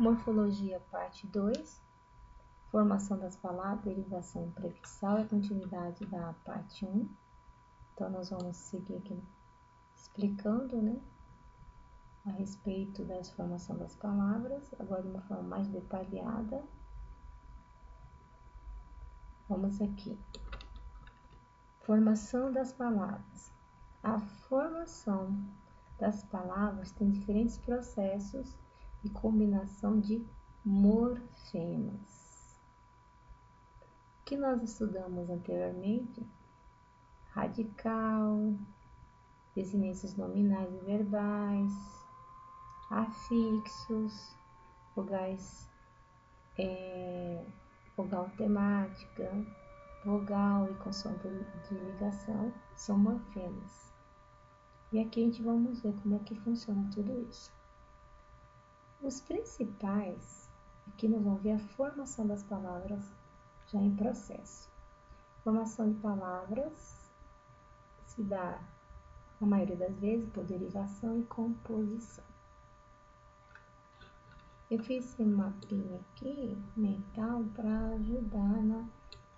Morfologia, parte 2. Formação das palavras, derivação prefixal e continuidade da parte 1. Então, nós vamos seguir aqui explicando, né, a respeito da formação das palavras, agora de uma forma mais detalhada. Vamos aqui. Formação das palavras. A formação das palavras tem diferentes processos de combinação de morfemas. O que nós estudamos anteriormente, radical, desinências nominais e verbais, afixos, vogais, vogal temática, vogal e consoante de ligação, são morfemas. E aqui a gente vamos ver como é que funciona tudo isso. Os principais, aqui nós vamos ver a formação das palavras já em processo. Formação de palavras se dá, na maioria das vezes, por derivação e composição. Eu fiz esse mapinha aqui, mental, para ajudar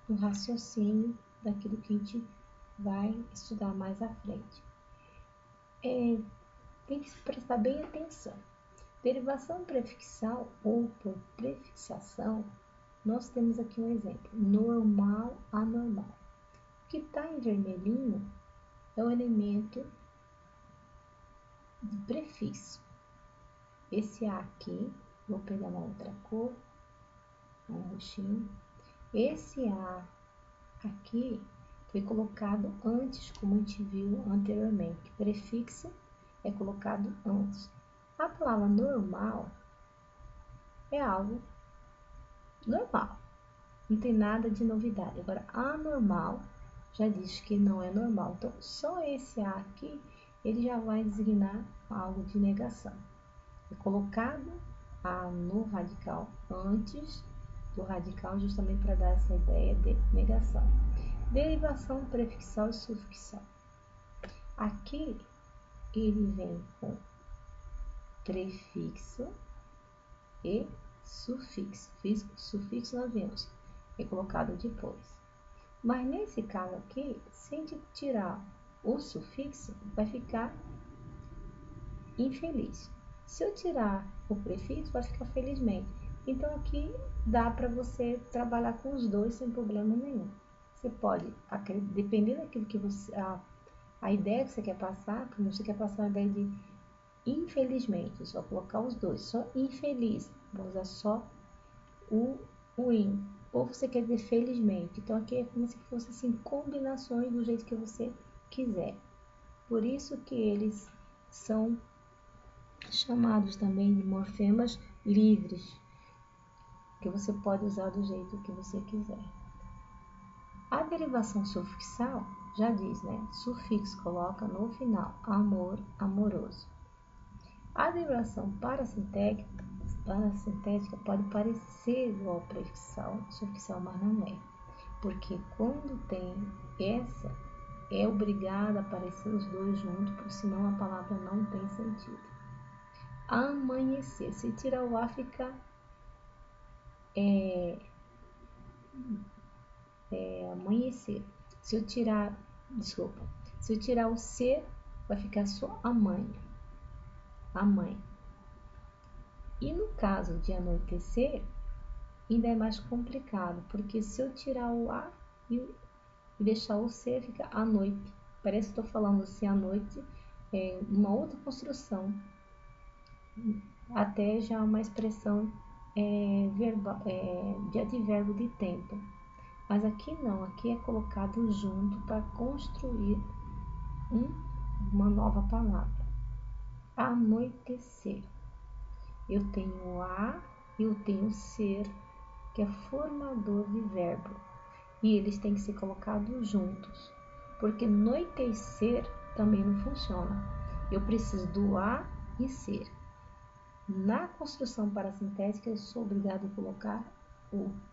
no raciocínio daquilo que a gente vai estudar mais à frente. Tem que prestar bem atenção. Derivação prefixal ou por prefixação, nós temos aqui um exemplo, normal, anormal. O que está em vermelhinho é o elemento de prefixo. Esse A aqui, vou pegar uma outra cor, um roxinho. Esse A aqui foi colocado antes, como a gente viu anteriormente. Prefixo é colocado antes. A palavra normal é algo normal, não tem nada de novidade. Agora, anormal já diz que não é normal. Então, só esse A aqui, ele já vai designar algo de negação. É colocado A no radical antes do radical, justamente para dar essa ideia de negação. Derivação prefixal e sufixal. Aqui, ele vem com prefixo e sufixo. Sufixo nós vemos, é colocado depois. Mas nesse caso aqui, se a gente tirar o sufixo, vai ficar infeliz. Se eu tirar o prefixo, vai ficar felizmente. Então aqui dá para você trabalhar com os dois sem problema nenhum. Você pode, dependendo daquilo que você, a ideia que você quer passar, como você quer passar a ideia de infelizmente, só colocar os dois, só infeliz, vou usar só o in. Ou você quer dizer felizmente, então aqui é como se fosse assim, combinações do jeito que você quiser. Por isso que eles são chamados também de morfemas livres, que você pode usar do jeito que você quiser. A derivação sufixal já diz, né? Sufixo coloca no final, amor, amoroso. A derivação parasintética pode parecer igual ao prefixal, sufixal, mas não é. Porque quando tem essa, é obrigado a aparecer os dois juntos, porque senão a palavra não tem sentido. Amanhecer. Se tirar o A, fica amanhecer. Se eu tirar o C, vai ficar só a mãe. A mãe. E no caso de anoitecer, ainda é mais complicado, porque se eu tirar o A e deixar o C, fica a noite. Parece que estou falando assim, a noite é uma outra construção. Até já uma expressão de advérbio de tempo. Mas aqui não, aqui é colocado junto para construir uma nova palavra. Anoitecer. Eu tenho a e eu tenho ser, que é formador de verbo. E eles têm que ser colocados juntos. Porque noitecer também não funciona. Eu preciso do a e ser. Na construção parasintética, eu sou obrigado a colocar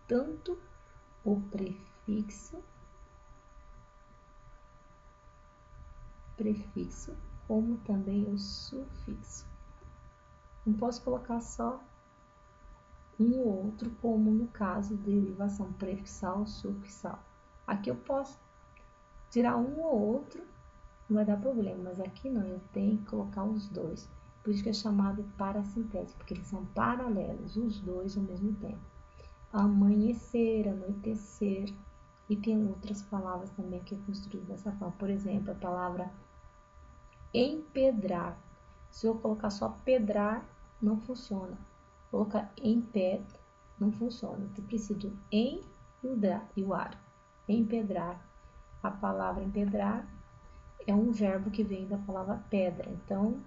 tanto o prefixo, como também o sufixo. Não posso colocar só um ou outro, como no caso de derivação prefixal, sufixal. Aqui eu posso tirar um ou outro, não vai dar problema, mas aqui não, eu tenho que colocar os dois. Por isso que é chamado parassintético, porque eles são paralelos, os dois ao mesmo tempo. Amanhecer, anoitecer, e tem outras palavras também que é construída dessa forma. Por exemplo, a palavra empedrar. Se eu colocar só pedrar, não funciona. Colocar em pé, não funciona. Eu preciso em e o ar. Empedrar. A palavra empedrar é um verbo que vem da palavra pedra. Então,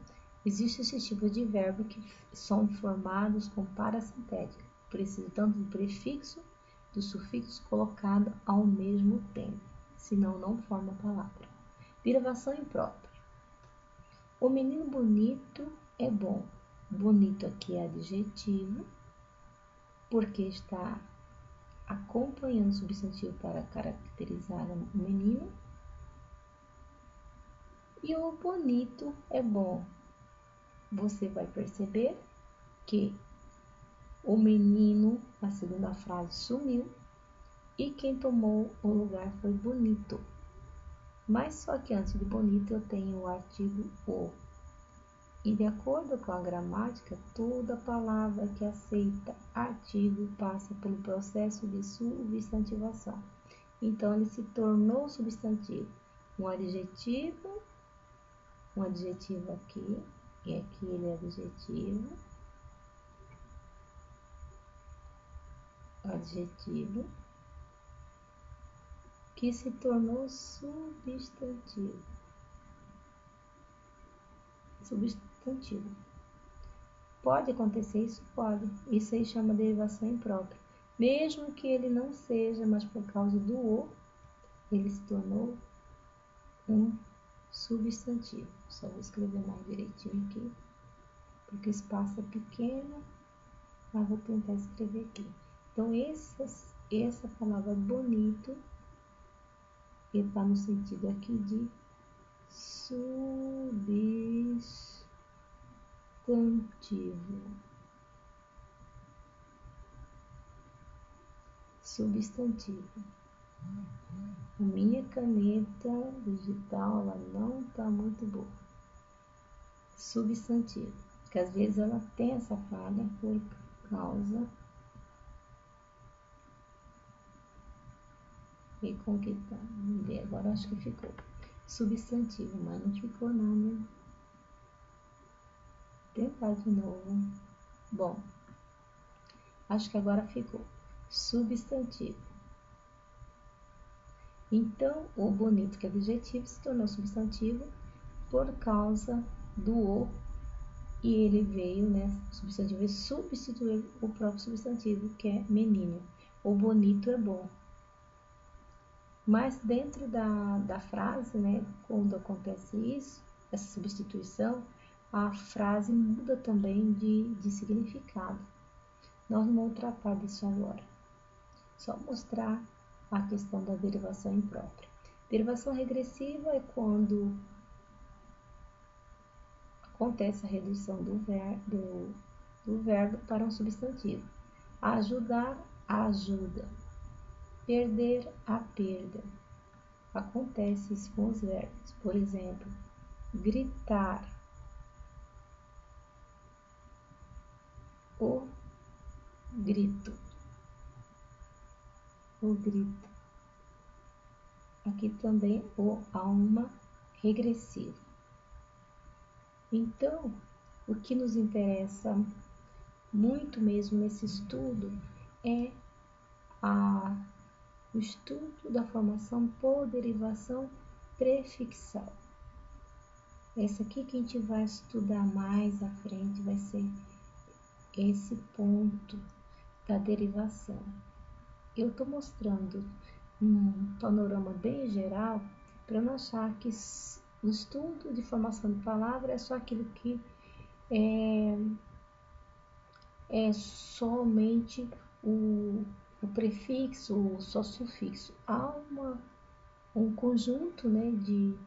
existe esse tipo de verbo que são formados com parassintética. Precisa tanto do prefixo do sufixo colocado ao mesmo tempo, senão não forma a palavra. Derivação imprópria. O menino bonito é bom. Bonito aqui é adjetivo, porque está acompanhando o substantivo para caracterizar o menino. E o bonito é bom. Você vai perceber que o menino, a segunda frase, sumiu e quem tomou o lugar foi bonito. Mas só que antes de bonito eu tenho o artigo o. E de acordo com a gramática, toda palavra que aceita artigo passa pelo processo de substantivação. Então ele se tornou substantivo. Um adjetivo aqui, e aqui ele é adjetivo, que se tornou substantivo. Pode acontecer isso? Pode. Isso aí chama derivação imprópria. Mesmo que ele não seja, mas por causa do o, ele se tornou um substantivo. Só vou escrever mais direitinho aqui, porque o espaço é pequeno, mas vou tentar escrever aqui. Então, essa palavra bonito, ele está no sentido aqui de substantivo. A minha caneta digital, ela não está muito boa. Substantivo, que às vezes ela tem essa falha por causa e com que tá. Vamos ver, agora acho que ficou. Substantivo, mas não ficou não, né? Vou tentar de novo. Bom, acho que agora ficou. Substantivo. Então, o bonito, que é adjetivo, se tornou substantivo por causa do o, e ele veio, né, substantivo, substituir o próprio substantivo, que é menino. O bonito é bom. Mas dentro da frase, né, quando acontece isso, essa substituição, a frase muda também de significado. Nós não vamos tratar disso agora. Só mostrar a questão da derivação imprópria. Derivação regressiva é quando acontece a redução do verbo para um substantivo. Ajudar, a ajuda. Perder, a perda. Acontece isso com os verbos. Por exemplo, gritar, o grito. O grito. Aqui também o alma regressiva. Então, o que nos interessa muito mesmo nesse estudo é o estudo da formação por derivação prefixal. Essa aqui que a gente vai estudar mais à frente vai ser esse ponto da derivação. Eu estou mostrando um panorama bem geral para não achar que o estudo de formação de palavra é só aquilo que é somente o prefixo, só sufixo. Há um conjunto, né, de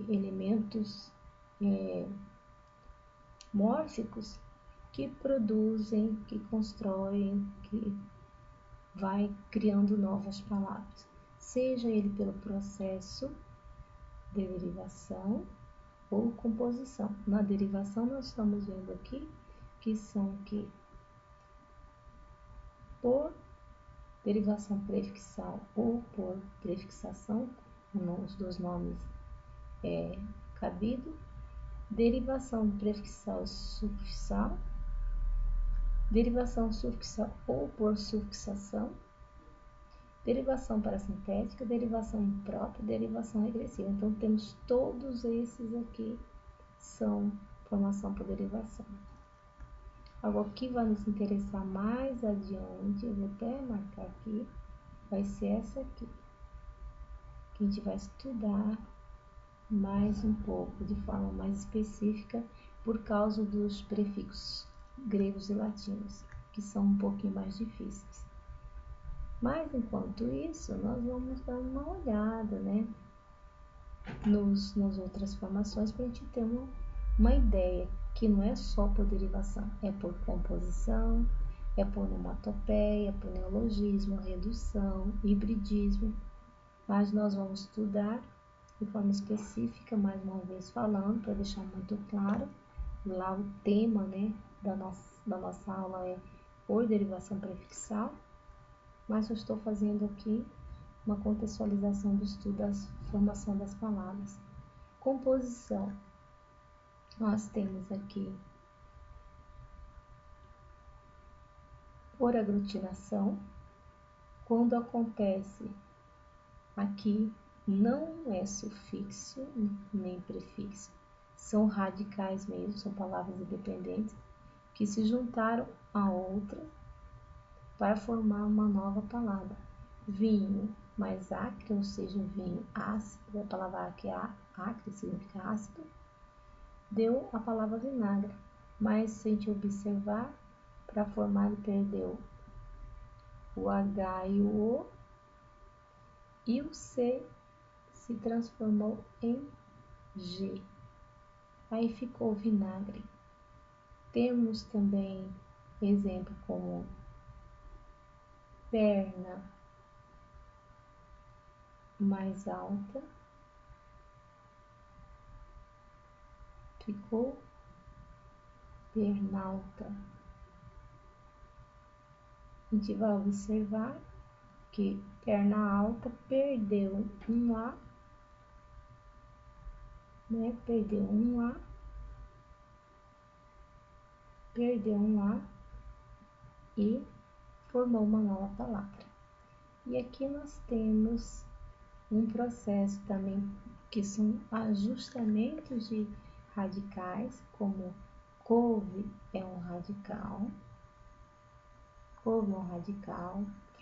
elementos mórficos que produzem, que constroem, que vai criando novas palavras, seja ele pelo processo de derivação ou composição. Na derivação nós estamos vendo aqui que são que por derivação prefixal ou por prefixação, os dois nomes é cabido, derivação prefixal e sufixal, derivação sufixal ou por sufixação, derivação parasintética, derivação imprópria, derivação regressiva. Então, temos todos esses aqui, são formação por derivação. Algo que vai nos interessar mais adiante, eu vou até marcar aqui, vai ser essa aqui, que a gente vai estudar mais um pouco, de forma mais específica, por causa dos prefixos gregos e latinos, que são um pouquinho mais difíceis. Mas, enquanto isso, nós vamos dar uma olhada, né, nas outras formações, para a gente ter uma ideia, que não é só por derivação, é por composição, é por onomatopeia, por neologismo, redução, hibridismo. Mas nós vamos estudar de forma específica, mais uma vez falando, para deixar muito claro, lá o tema, né, da nossa aula é por derivação prefixal, mas eu estou fazendo aqui uma contextualização do estudo da formação das palavras. Composição. Nós temos aqui por aglutinação, quando acontece aqui não é sufixo nem prefixo, são radicais mesmo, são palavras independentes que se juntaram a outra para formar uma nova palavra. Vinho mais acre, ou seja, vinho ácido, a palavra acre significa ácido, deu a palavra vinagre, mas se a gente observar, para formar ele perdeu o H e o O, e o C se transformou em G. Aí ficou vinagre. Temos também exemplo como perna mais alta, ficou pernalta. A gente vai observar que perna alta perdeu um A, né? Perdeu um A e formou uma nova palavra. E aqui nós temos um processo também que são ajustamentos de radicais, como couve é um radical,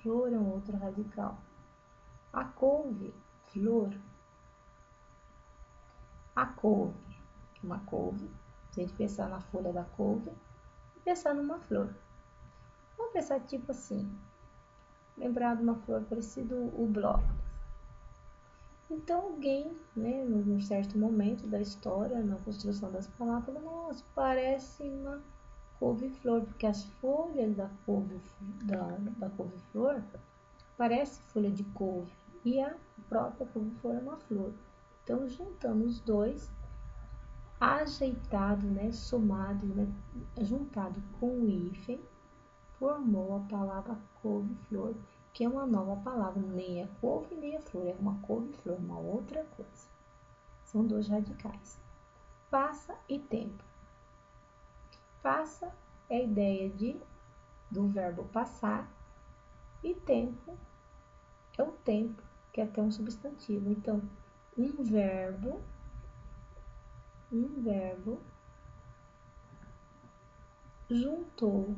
flor é um outro radical. A couve, flor, a couve, uma couve, se a gente pensar na folha da couve, e pensar numa flor. Vamos pensar tipo assim, lembrar de uma flor parecida o brócolis. Então alguém, né, num certo momento da história, na construção das palavras, falou, nossa, parece uma couve-flor, porque as folhas da couve-flor parece folha de couve e a própria couve-flor é uma flor. Então, juntando os dois, ajeitado, né, somado, né, juntado com o hífen, formou a palavra couve-flor, que é uma nova palavra, nem é couve nem é flor, é uma couve-flor, uma outra coisa. São dois radicais. Passa e tempo. Passa é a ideia do verbo passar e tempo é o tempo, que é até um substantivo. Então, um verbo juntou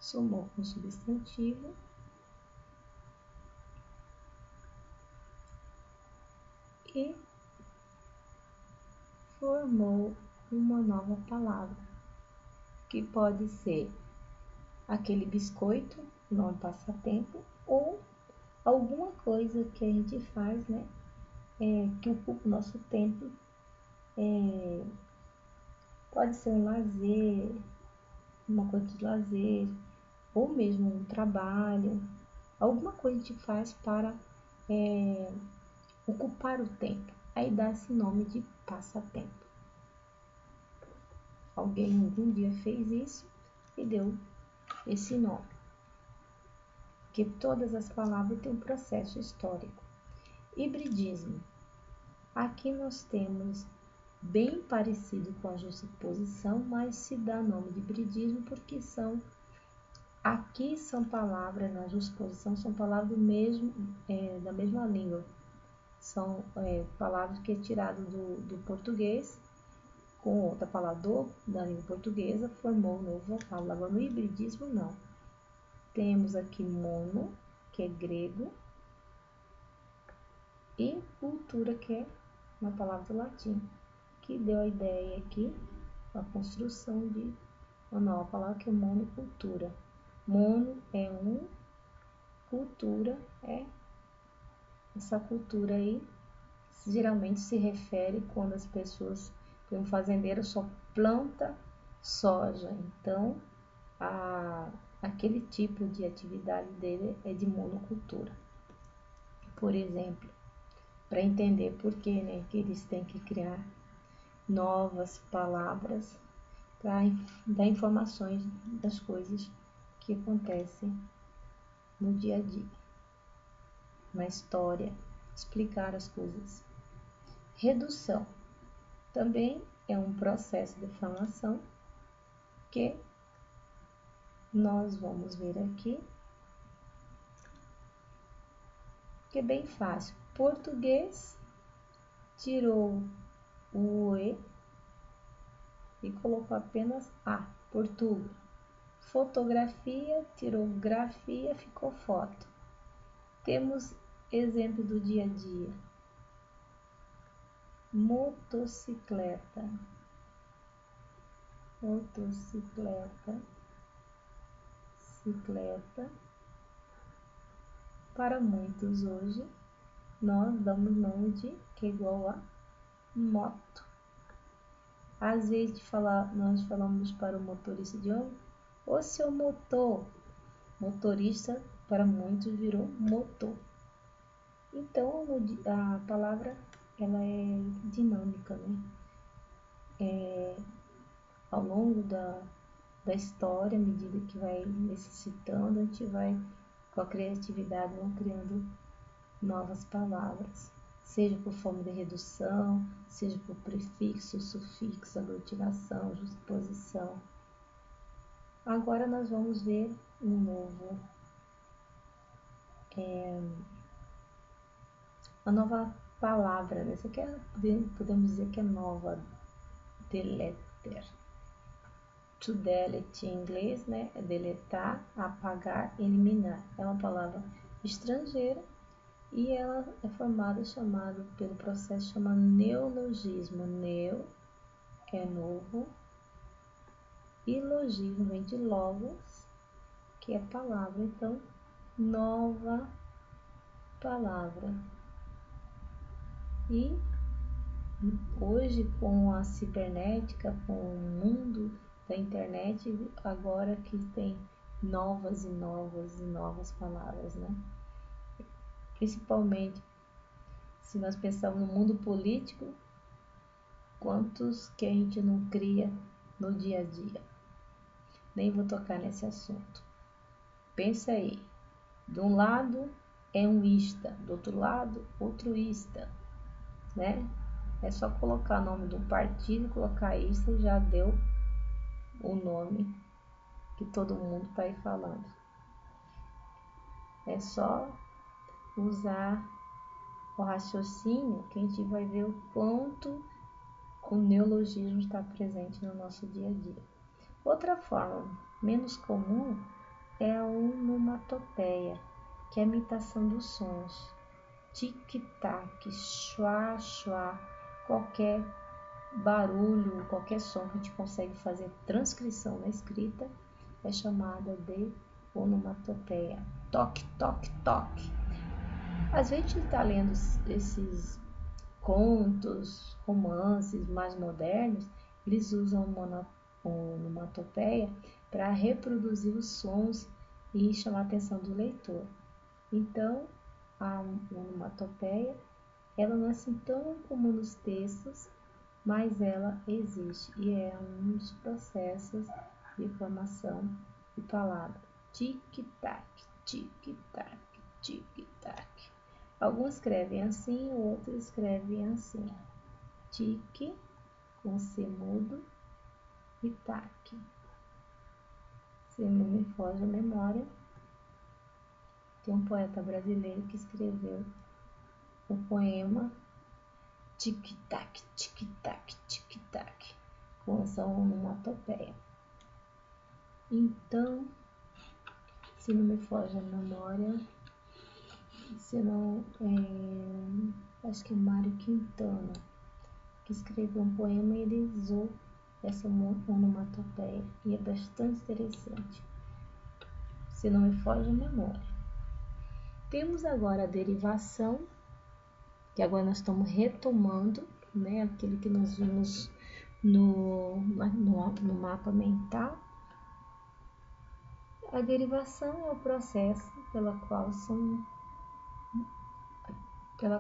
somou com substantivo e formou uma nova palavra, que pode ser aquele biscoito, não passatempo, ou alguma coisa que a gente faz, né, que ocupa o nosso tempo, Pode ser um lazer, uma coisa de lazer, ou mesmo um trabalho, alguma coisa que a gente faz para ocupar o tempo. Aí dá esse nome de passatempo. Alguém um dia fez isso e deu esse nome. Porque todas as palavras têm um processo histórico. Hibridismo. Aqui nós temos bem parecido com a justaposição, mas se dá nome de hibridismo porque aqui são palavras, na justaposição são palavras da mesma língua. São palavras que é tirado do português com outra palavra da língua portuguesa, formou um novo vocábulo. Agora no hibridismo não. Temos aqui mono, que é grego, e cultura, que é uma palavra do latim, que deu a ideia aqui, a construção de uma nova palavra que é monocultura. Mono é um, cultura é essa cultura aí, geralmente se refere quando as pessoas, um fazendeiro só planta soja, então aquele tipo de atividade dele é de monocultura. Por exemplo, para entender por que, né, que eles têm que criar novas palavras para dar informações das coisas que acontecem no dia a dia, na história, explicar as coisas. Redução também é um processo de formação que nós vamos ver aqui, que é bem fácil. Português tirou o E e colocou apenas A, Portugal. Fotografia, tirou grafia, ficou foto. Temos exemplo do dia a dia. Motocicleta, cicleta. Para muitos hoje, nós damos nome de que é igual a moto. Às vezes nós falamos para o motorista de ônibus, ô seu motor. Motorista para muitos virou motor. Então a palavra ela é dinâmica, né? Ao longo da história, à medida que vai necessitando, a gente vai com a criatividade criando novas palavras, seja por forma de redução, seja por prefixo, sufixo, aglutinação, justaposição. Agora nós vamos ver um novo, uma nova palavra, né? Essa aqui podemos dizer que é nova, deleter. To delete em inglês, né? É deletar, apagar, eliminar. É uma palavra estrangeira e ela é chamada pelo processo chamado neologismo. Neo é novo e logismo vem de logos, que é palavra. Então, nova palavra. E hoje, com a cibernética, com o mundo da internet, agora que tem novas palavras, né? Principalmente se nós pensarmos no mundo político, quantos que a gente não cria no dia a dia. Nem vou tocar nesse assunto. Pensa aí, de um lado é um ista, do outro lado outro ista, né? É só colocar o nome do partido, colocar ista e já deu o nome que todo mundo está aí falando. É só usar o raciocínio que a gente vai ver o quanto o neologismo está presente no nosso dia a dia. Outra forma menos comum é a onomatopeia, que é a imitação dos sons. Tic-tac, chua-chua, qualquer barulho, qualquer som que a gente consegue fazer transcrição na escrita é chamada de onomatopeia. Toque, toque, toque. Às vezes a gente está lendo esses contos, romances mais modernos Eles usam onomatopeia para reproduzir os sons e chamar a atenção do leitor. Então, a onomatopeia, ela não é assim tão comum nos textos, mas ela existe e é um dos processos de formação de palavra. Tic-tac, tic-tac, tic-tac. Alguns escrevem assim, outros escrevem assim. Tic, com C mudo, e tac. Se não me foge a memória, tem um poeta brasileiro que escreveu o poema tic-tac, tic-tac, tic-tac, com essa onomatopeia. Então, se não me foge a memória, se não, acho que é Mário Quintana, que escreveu um poema e ele usou essa onomatopeia, e é bastante interessante, se não me foge a memória. Temos agora a derivação, que agora nós estamos retomando, né, aquele que nós vimos no mapa mental. A derivação é o processo pela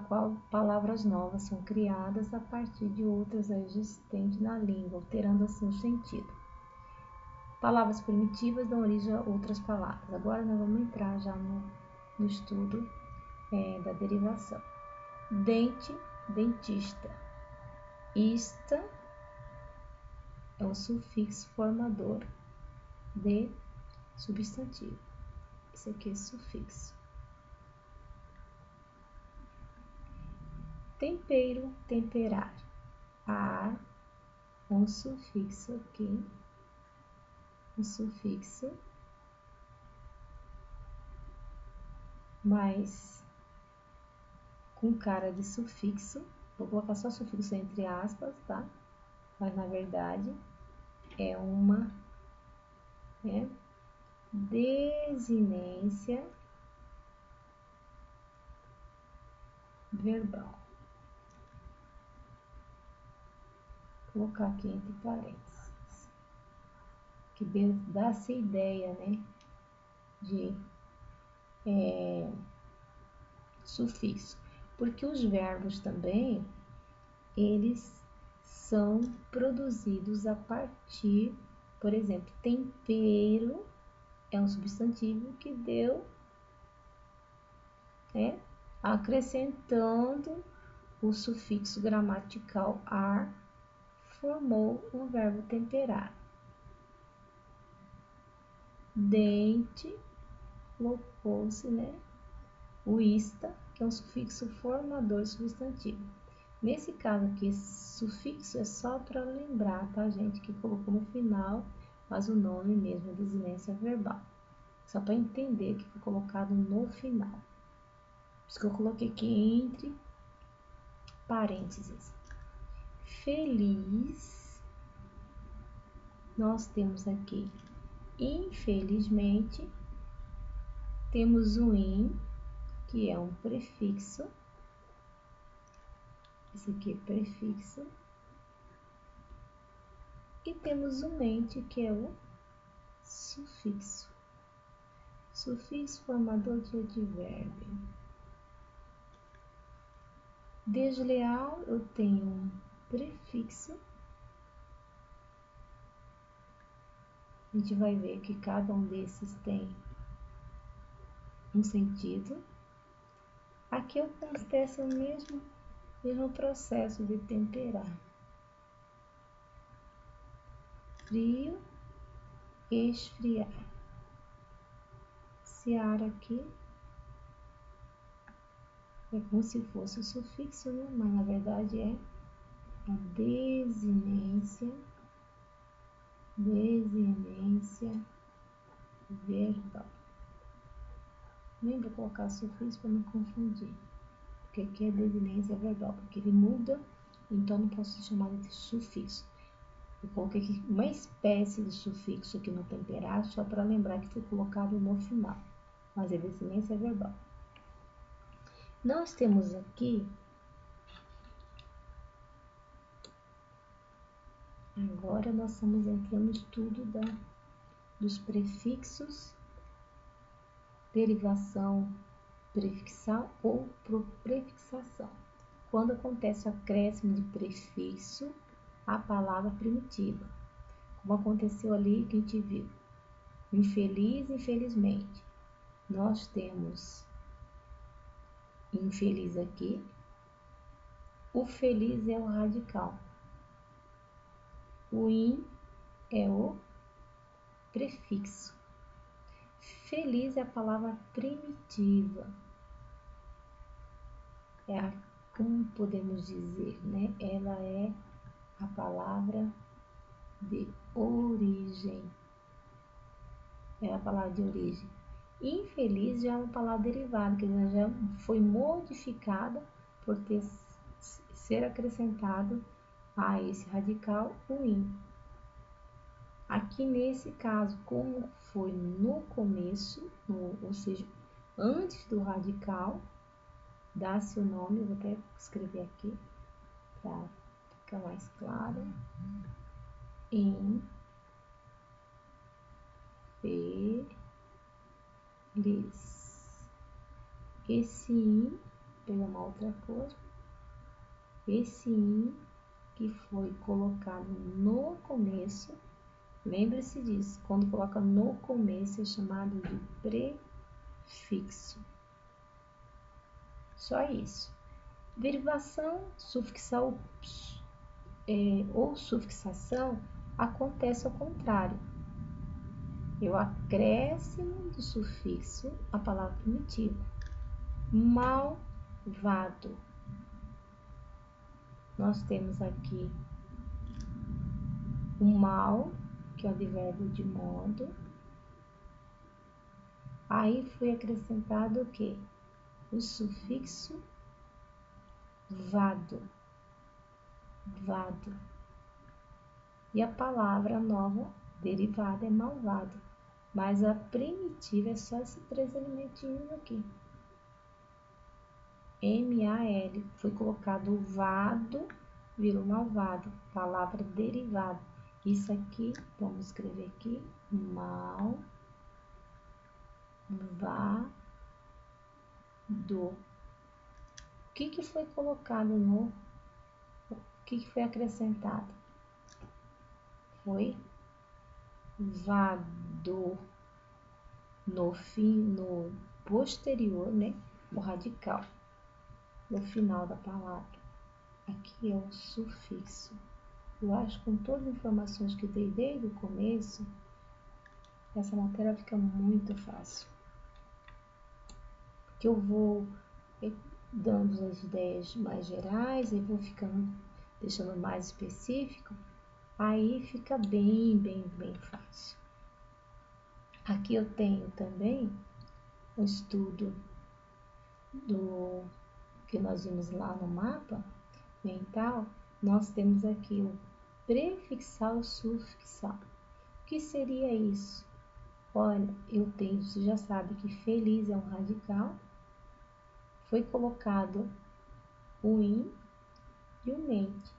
qual palavras novas são criadas a partir de outras existentes na língua, alterando assim o sentido. Palavras primitivas dão origem a outras palavras. Agora nós vamos entrar já no estudo da derivação. Dente, dentista. Ista é o sufixo formador de substantivo. Esse aqui é sufixo. Tempero, temperar. A, um sufixo aqui. Um sufixo. Mas com cara de sufixo. Vou colocar só sufixo entre aspas, tá? Mas na verdade é uma desinência verbal. Vou colocar aqui entre parênteses, que dá essa ideia, né, de sufixo, porque os verbos também, eles são produzidos a partir, por exemplo, tempero é um substantivo que deu, acrescentando o sufixo gramatical ar, formou o verbo temperar. Dente, colocou-se, o ista, que é um sufixo formador substantivo. Nesse caso aqui, esse sufixo é só para lembrar, tá, gente, que colocou no final, mas o nome mesmo é desinência verbal. Só para entender que foi colocado no final. Por isso que eu coloquei aqui entre parênteses. Feliz, nós temos aqui, infelizmente, temos o in, que é um prefixo. Esse aqui é prefixo. E temos o mente, que é o sufixo. Sufixo formador de advérbio. Desleal, eu tenho um prefixo. A gente vai ver que cada um desses tem um sentido. Aqui acontece o mesmo processo de temperar. Frio, esfriar. Esse ar aqui é como se fosse o sufixo, né? Mas na verdade é a desinência verbal. Lembra colocar sufixo para não confundir. Porque aqui é desinência verbal, porque ele muda, então não posso chamar de sufixo. Eu coloquei aqui uma espécie de sufixo aqui no temperar, só para lembrar que foi colocado no final. Mas é desinência verbal. Nós temos aqui Agora nós estamos entrando no estudo dos prefixos, derivação prefixal ou prefixação. Quando acontece o acréscimo de prefixo à palavra primitiva, como aconteceu ali que a gente viu, infeliz, infelizmente. Nós temos infeliz aqui, o feliz é o radical, o in é o prefixo, feliz é a palavra primitiva, como podemos dizer, né? Ela é a palavra de origem, é a palavra de origem. Infeliz já é uma palavra derivada, que já foi modificada por ser acrescentado a esse radical, o in. Aqui nesse caso, como foi no começo, ou seja, antes do radical, dá-se o nome, eu vou até escrever aqui para ficar mais claro. Infeliz. Esse in, vou pegar uma outra cor, esse in que foi colocado no começo, lembre-se disso, quando coloca no começo é chamado de prefixo. Só isso. Derivação sufixal ou sufixação acontece ao contrário. É o acréscimo do sufixo à palavra primitiva. Malvado. Nós temos aqui o mal, que é o advérbio de modo. Aí foi acrescentado o quê? O sufixo vado. Vado. E a palavra nova derivada é malvado. Mas a primitiva é só esses 3 elementinhos aqui. M-A-L. Foi colocado o vado, virou malvado. Palavra derivada. Isso aqui, vamos escrever aqui, malvado. O que foi colocado o que foi acrescentado? Foi vado. No fim, no posterior, né? O radical. No final da palavra. Aqui é o sufixo. Eu acho que com todas as informações que dei desde o começo, essa matéria fica muito fácil. Porque eu vou dando as ideias mais gerais, e vou deixando mais específico, aí fica bem fácil. Aqui eu tenho também um estudo do que nós vimos lá no mapa mental. Nós temos aqui o prefixal e sufixal. O que seria isso? Olha, você já sabe que feliz é um radical, foi colocado o in e o mente.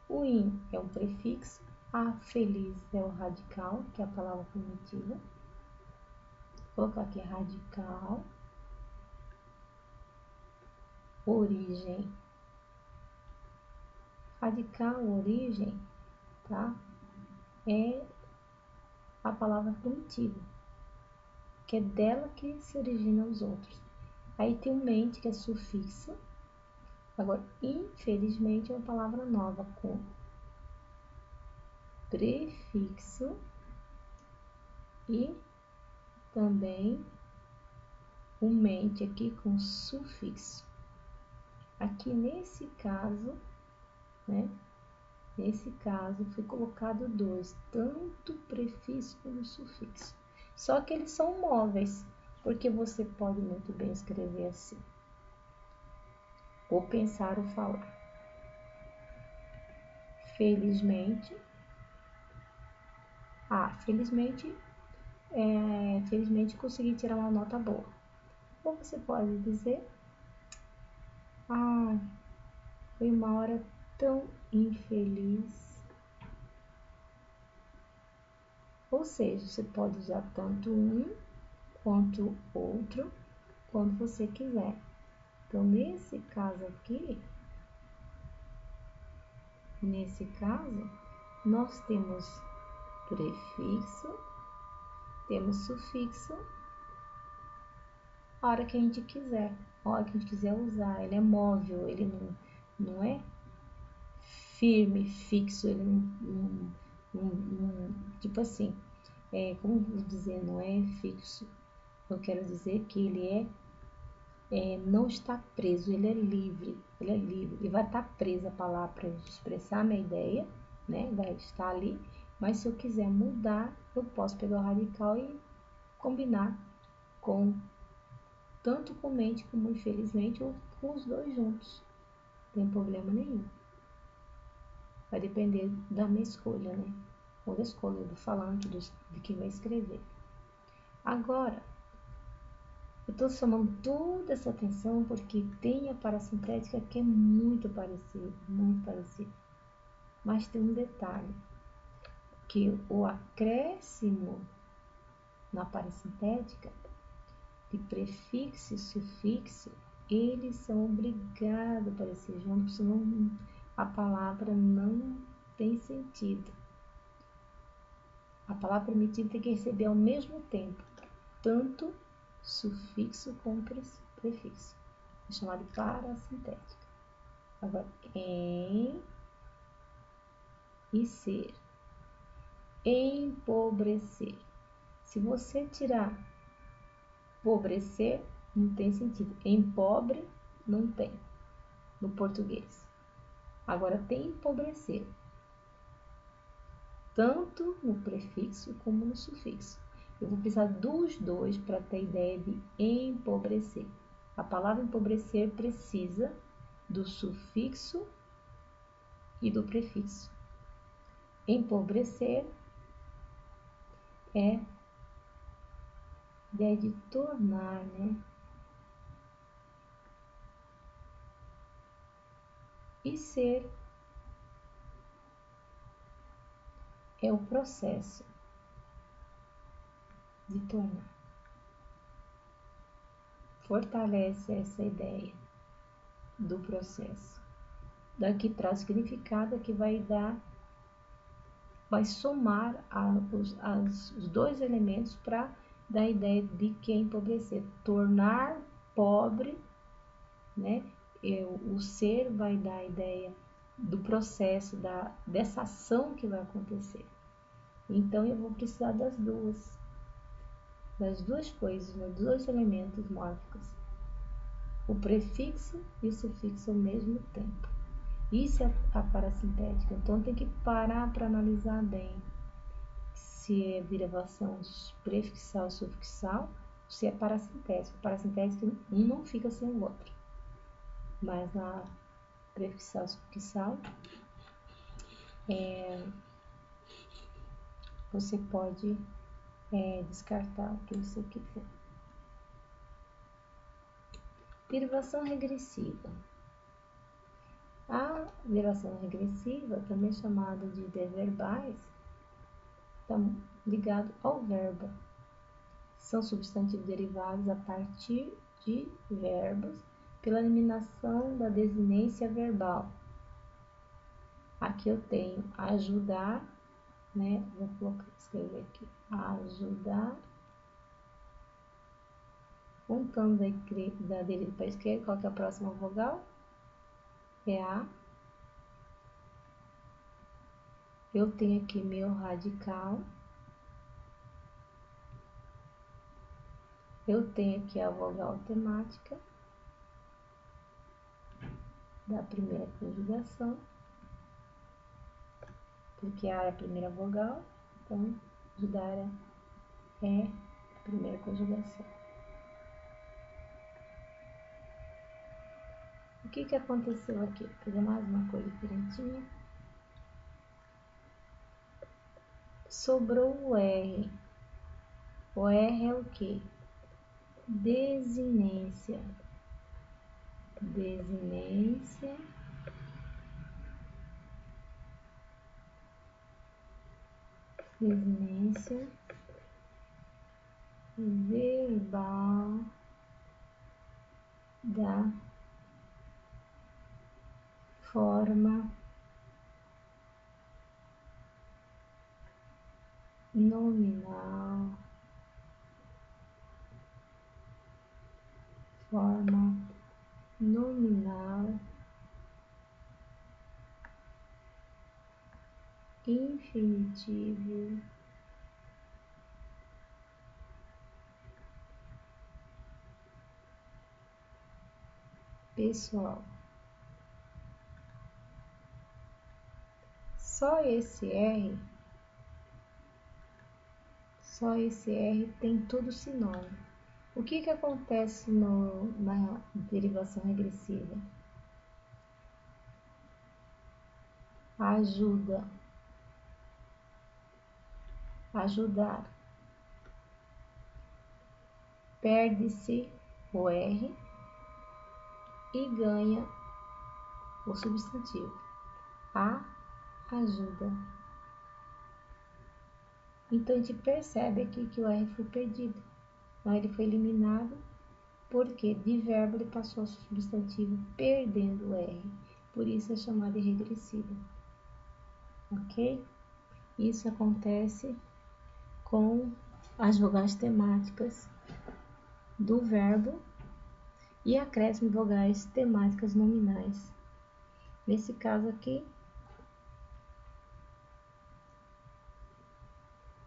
O in é um prefixo, a feliz é o radical, que é a palavra primitiva. Vou colocar aqui radical, origem. Radical, origem, tá? É a palavra primitiva, que é dela que se originam os outros. Aí tem o mente, que é sufixo. Agora, infelizmente, é uma palavra nova com prefixo e também o mente aqui com sufixo. Aqui nesse caso, né? Nesse caso, foi colocado 2, tanto prefixo como sufixo. Só que eles são móveis, porque você pode muito bem escrever assim, ou pensar ou falar. Felizmente, felizmente consegui tirar uma nota boa. Ou você pode dizer, foi uma hora tão infeliz Ou seja, você pode usar tanto um quanto outro quando você quiser. Então, nesse caso, nós temos prefixo, temos sufixo, a hora que a gente quiser, a hora que a gente quiser usar. Ele é móvel, ele não é firme, fixo, ele tipo assim, como vou dizer, não é fixo. Eu quero dizer que ele não está preso, ele é livre, ele vai estar preso a palavra para expressar a minha ideia, né? Vai estar ali, mas se eu quiser mudar, eu posso pegar o radical e combinar com tanto com mente como infelizmente ou com os dois juntos, não tem problema nenhum. Vai depender da minha escolha, né? Ou da escolha do falante, de quem vai escrever. Agora, eu estou chamando toda essa atenção porque tem a parasintética que é muito parecido, muito parecido. Mas tem um detalhe, que o acréscimo na parasintética de prefixo e sufixo, eles são obrigados a aparecer juntos, senão a palavra não tem sentido. A palavra permitida tem que receber ao mesmo tempo tanto sufixo como prefixo. É chamado de parasintética. Agora, em e ser. Empobrecer. Se você tirar pobrecer, não tem sentido. Empobre, não tem no português. Agora, tem empobrecer. Tanto no prefixo como no sufixo. Eu vou precisar dos dois para ter a ideia de empobrecer. A palavra empobrecer precisa do sufixo e do prefixo. Empobrecer é ideia de tornar, né? E ser é o processo de tornar. Fortalece essa ideia do processo. Daqui traz significado que vai somar os dois elementos para dar a ideia de que é empobrecer. Tornar pobre, né? O ser vai dar a ideia do processo, dessa ação que vai acontecer. Então, eu vou precisar das duas coisas, né? Dos dois elementos mórficos. O prefixo e o sufixo ao mesmo tempo. Isso é a parasintética. Então, tem que parar para analisar bem se é derivação prefixal, sufixal, se é parasintética. Parasintética, um não fica sem o outro. Mas na prefixal, sufixal, você pode descartar o que você quiser. Derivação regressiva. A derivação regressiva, também chamada de deverbais, está ligado ao verbo. São substantivos derivados a partir de verbos pela eliminação da desinência verbal. Aqui eu tenho ajudar, né? Vou escrever aqui, ajudar. Montando da direita para a esquerda, qual que é a próxima vogal? É a. Eu tenho aqui meu radical. Eu tenho aqui a vogal temática da primeira conjugação, porque a é a primeira vogal, então ajudar é a primeira conjugação. O que aconteceu aqui? Vou fazer mais uma coisa diferentinha. Sobrou o R. O R é o que? Desinência. Desinência. desinência verbal da forma nominal, infinitivo, pessoal. Só esse R tem todo sinônimo. O que acontece na derivação regressiva? Ajuda, ajudar. Perde-se o R e ganha o substantivo. A ajuda. Então a gente percebe aqui que o R foi perdido. Então ele foi eliminado porque de verbo ele passou ao substantivo perdendo o R. Por isso é chamado de regressiva. Ok? Isso acontece com as vogais temáticas do verbo e acréscimo de vogais temáticas nominais. Nesse caso aqui,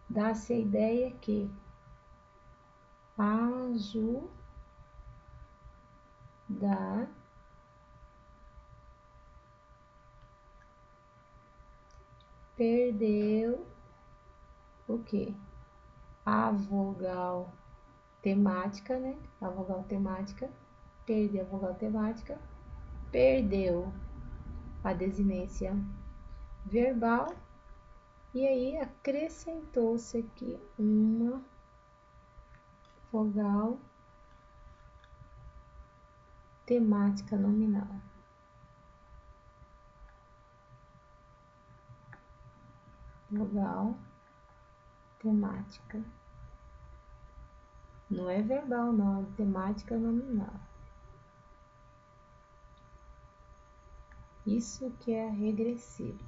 dá-se a ideia que ajudar perdeu o quê? A vogal temática, né? A vogal temática, perdeu a vogal temática, perdeu a desinência verbal e aí acrescentou-se aqui uma vogal temática nominal. Vogal temática. Não é verbal, não, é temática nominal. Isso que é regressivo.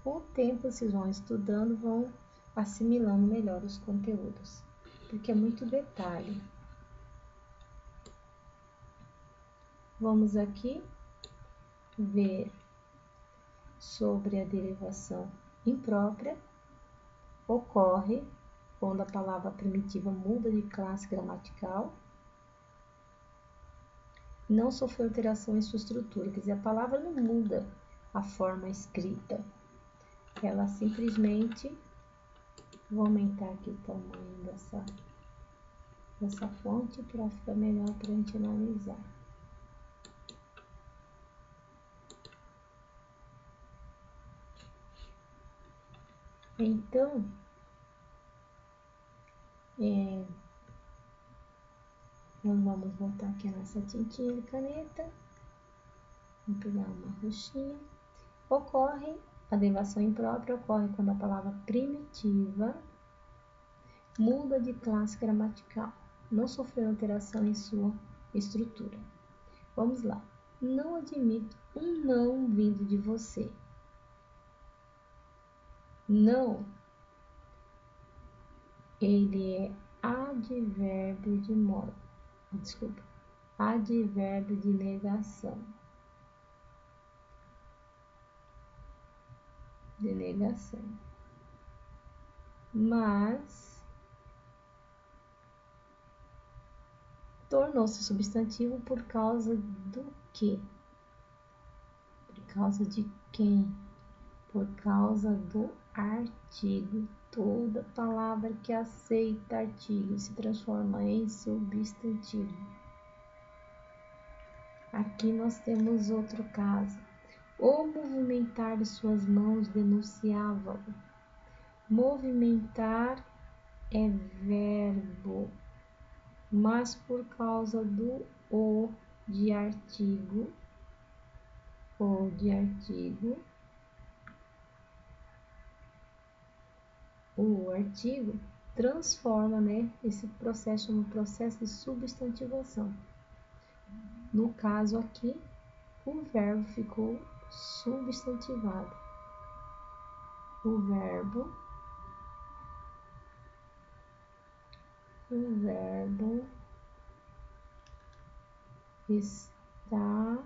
Com o tempo, vocês vão estudando, vão assimilando melhor os conteúdos, porque é muito detalhe. Vamos aqui ver sobre a derivação imprópria. Ocorre quando a palavra primitiva muda de classe gramatical, não sofreu alteração em sua estrutura, quer dizer, a palavra não muda a forma escrita, ela simplesmente, vou aumentar aqui o tamanho dessa fonte para ficar melhor para a gente analisar. Então, nós vamos voltar aqui a nossa tintinha de caneta. Vou pegar uma roxinha. A derivação imprópria ocorre quando a palavra primitiva muda de classe gramatical, não sofreu alteração em sua estrutura. Vamos lá. Não admito um não vindo de você. Não, ele é advérbio de modo. Desculpa. Advérbio de negação. Mas tornou-se substantivo por causa do quê? Por causa de quem? Por causa do artigo. Toda palavra que aceita artigo se transforma em substantivo. Aqui nós temos outro caso. O movimentar de suas mãos denunciava. Movimentar é verbo, mas por causa do o de artigo, o artigo transforma, né, esse processo no processo de substantivação. No caso aqui, o verbo ficou substantivado. O verbo está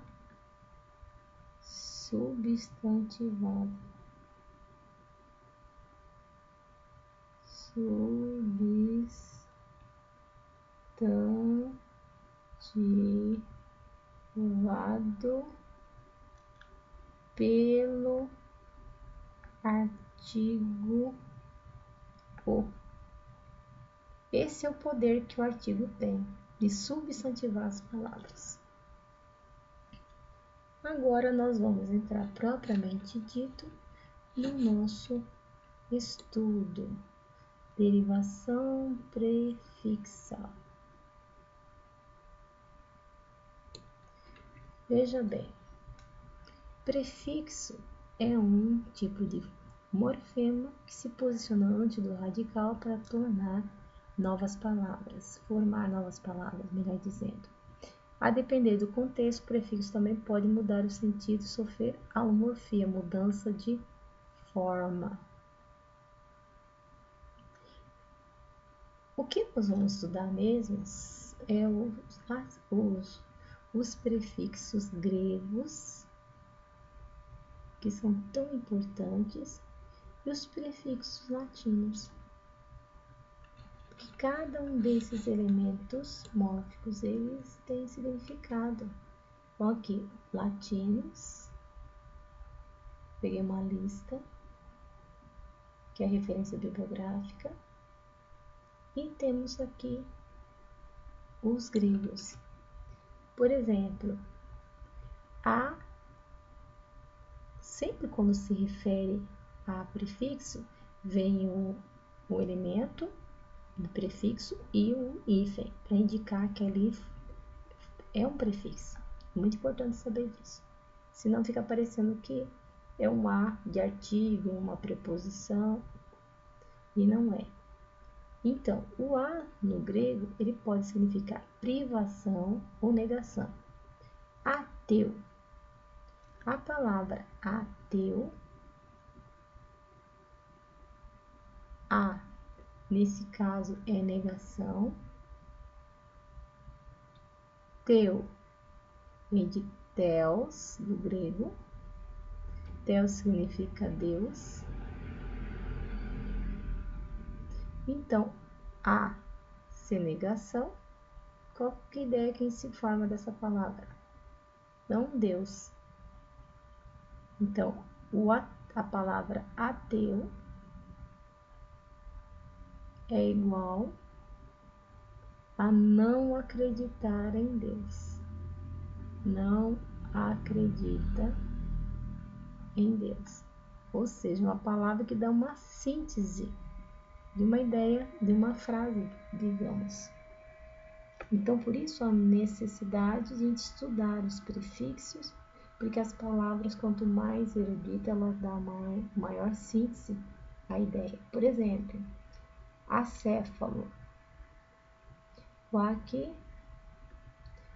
substantivado. Substantivado pelo artigo o. Esse é o poder que o artigo tem de substantivar as palavras. Agora nós vamos entrar propriamente dito no nosso estudo. Derivação prefixal. Veja bem, prefixo é um tipo de morfema que se posiciona antes do radical para tornar novas palavras, formar novas palavras, melhor dizendo. A depender do contexto, o prefixo também pode mudar o sentido e sofrer alomorfia, mudança de forma. O que nós vamos estudar mesmo é os prefixos gregos, que são tão importantes, e os prefixos latinos. Porque cada um desses elementos mórficos, eles têm significado. Então aqui, latinos, peguei uma lista, que é a referência bibliográfica, e temos aqui os gregos. Por exemplo, sempre quando se refere a prefixo, vem o elemento do prefixo e o hífen, para indicar que ali é um prefixo. Muito importante saber disso. Senão fica parecendo que é um A de artigo, uma preposição, e não é. Então, o A no grego, ele pode significar privação ou negação. Ateu. A palavra ateu, a, nesse caso, é negação. Teu, vem de theos, do grego. Theos significa Deus. Então, a, ser negação. Qual que ideia que se forma dessa palavra? Não Deus. Então, a palavra ateu é igual a não acreditar em Deus. Não acredita em Deus. Ou seja, uma palavra que dá uma síntese de uma ideia, de uma frase, digamos. Então, por isso a necessidade de a gente estudar os prefixos, porque as palavras, quanto mais erudita, elas dão maior síntese à ideia. Por exemplo, acéfalo. O aqui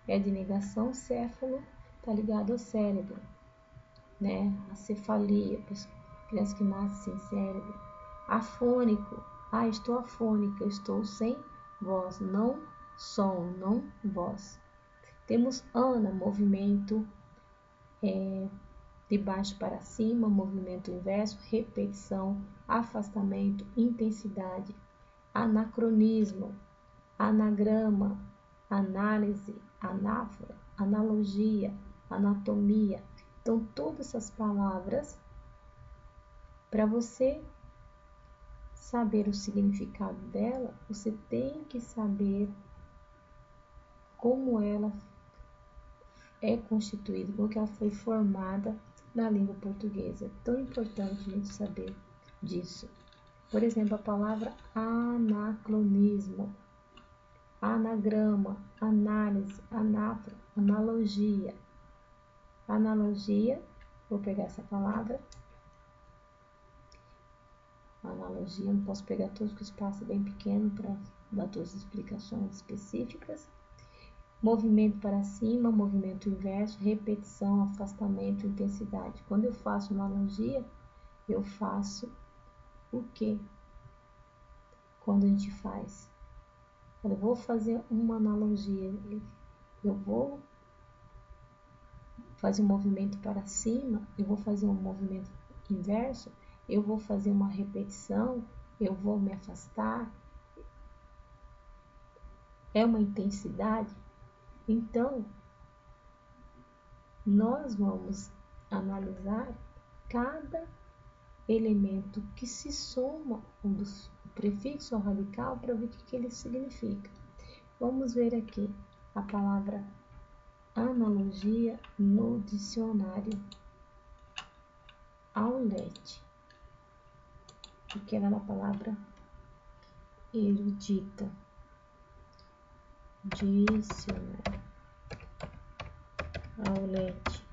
é de negação, céfalo está ligado ao cérebro, né? A cefalia, criança que nasce sem cérebro. Afônico. Estou afônica, estou sem voz, não som, não voz. Temos ana, movimento de baixo para cima, movimento inverso, repetição, afastamento, intensidade, anacronismo, anagrama, análise, anáfora, analogia, anatomia. Então, todas essas palavras, para você saber o significado dela, você tem que saber como ela é constituída, como que ela foi formada na língua portuguesa. É tão importante a gente saber disso. Por exemplo, a palavra anacronismo, anagrama, análise, anáfora, analogia. Analogia, vou pegar essa palavra. a analogia, não posso pegar todos, porque o espaço é bem pequeno para dar todas as explicações específicas. Movimento para cima, movimento inverso, repetição, afastamento, intensidade. Quando eu faço analogia, eu faço o quê? Quando a gente faz? Eu vou fazer uma analogia, eu vou fazer um movimento para cima, eu vou fazer um movimento inverso, eu vou fazer uma repetição, eu vou me afastar. É uma intensidade. Então, nós vamos analisar cada elemento que se soma do prefixo ao radical para ver o que ele significa. Vamos ver aqui a palavra analogia no dicionário Aulete, porque ela é uma palavra erudita. Dicionário Aulete.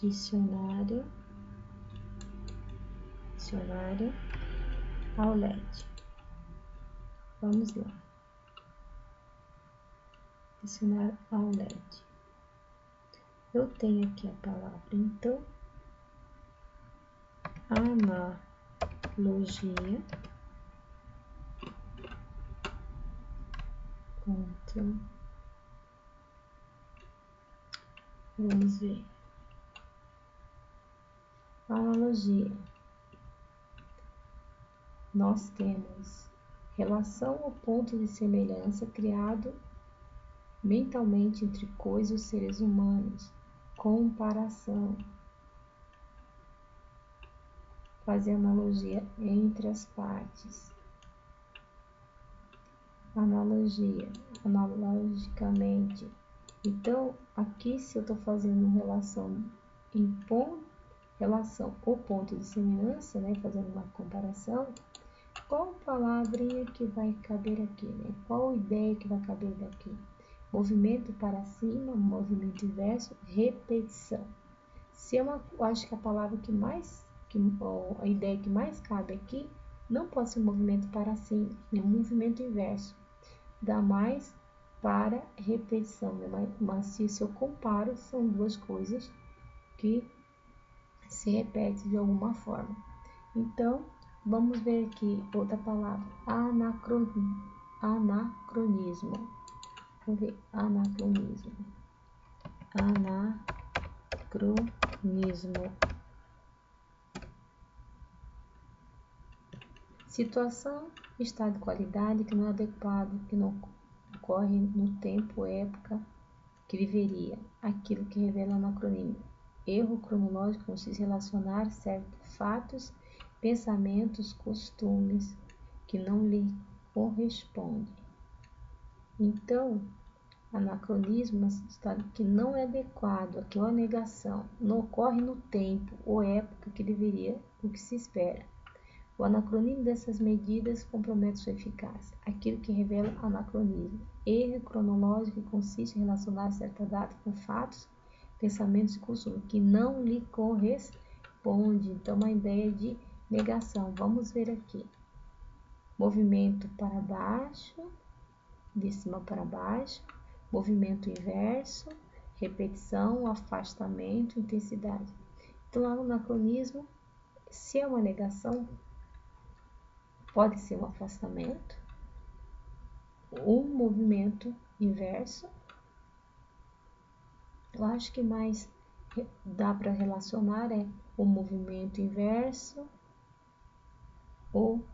Dicionário Aulete. Vamos lá. Dicionário Aulete. Eu tenho aqui a palavra, então, analogia contra. Vamos ver. Analogia. Nós temos relação ou ponto de semelhança criado mentalmente entre coisas ou seres humanos. Comparação. Fazer analogia entre as partes. Analogia. Analogicamente. Então, aqui se eu estou fazendo relação ou ponto de semelhança, né, fazendo uma comparação, qual palavrinha que vai caber aqui, né? Qual ideia que vai caber daqui? Movimento para cima, movimento inverso, repetição. Se eu acho que a palavra a ideia que mais cabe aqui, não pode ser movimento para cima, é movimento inverso. Dá mais para repetição, né? Mas se eu comparo, são duas coisas que se repetem de alguma forma. Então, vamos ver aqui outra palavra, anacronismo. Vamos ver, anacronismo. Situação, estado de qualidade que não é adequado, que não ocorre no tempo ou época que viveria, aquilo que revela anacronismo. Erro cronológico consiste em relacionar certos fatos, pensamentos, costumes que não lhe correspondem. Então, anacronismo é um estado que não é adequado, aqui é uma negação, não ocorre no tempo ou época que deveria, o que se espera. O anacronismo dessas medidas compromete sua eficácia, aquilo que revela anacronismo. Erro cronológico que consiste em relacionar certa data com fatos, pensamentos e costumes que não lhe corresponde. Então, uma ideia de negação. Vamos ver aqui. Movimento para baixo, de cima para baixo, movimento inverso, repetição, afastamento, intensidade. Então, o anacronismo, se é uma negação, pode ser um afastamento, um movimento inverso. Eu acho que mais dá para relacionar o movimento inverso ou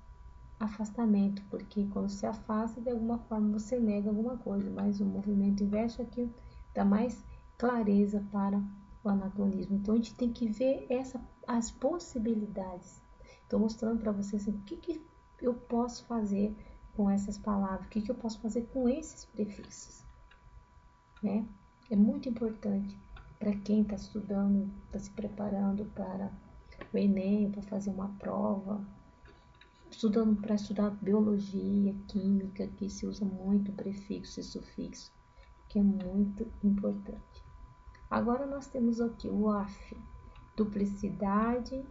afastamento, porque quando se afasta, de alguma forma você nega alguma coisa, mas o movimento inverso aqui dá mais clareza para o anacronismo. Então a gente tem que ver as possibilidades. Estou mostrando para vocês assim, o que eu posso fazer com essas palavras, o que eu posso fazer com esses prefixos, né? É muito importante para quem está estudando, está se preparando para o Enem, para fazer uma prova, para estudar biologia, química, que se usa muito prefixo e sufixo, que é muito importante. Agora nós temos aqui o AF. duplicidade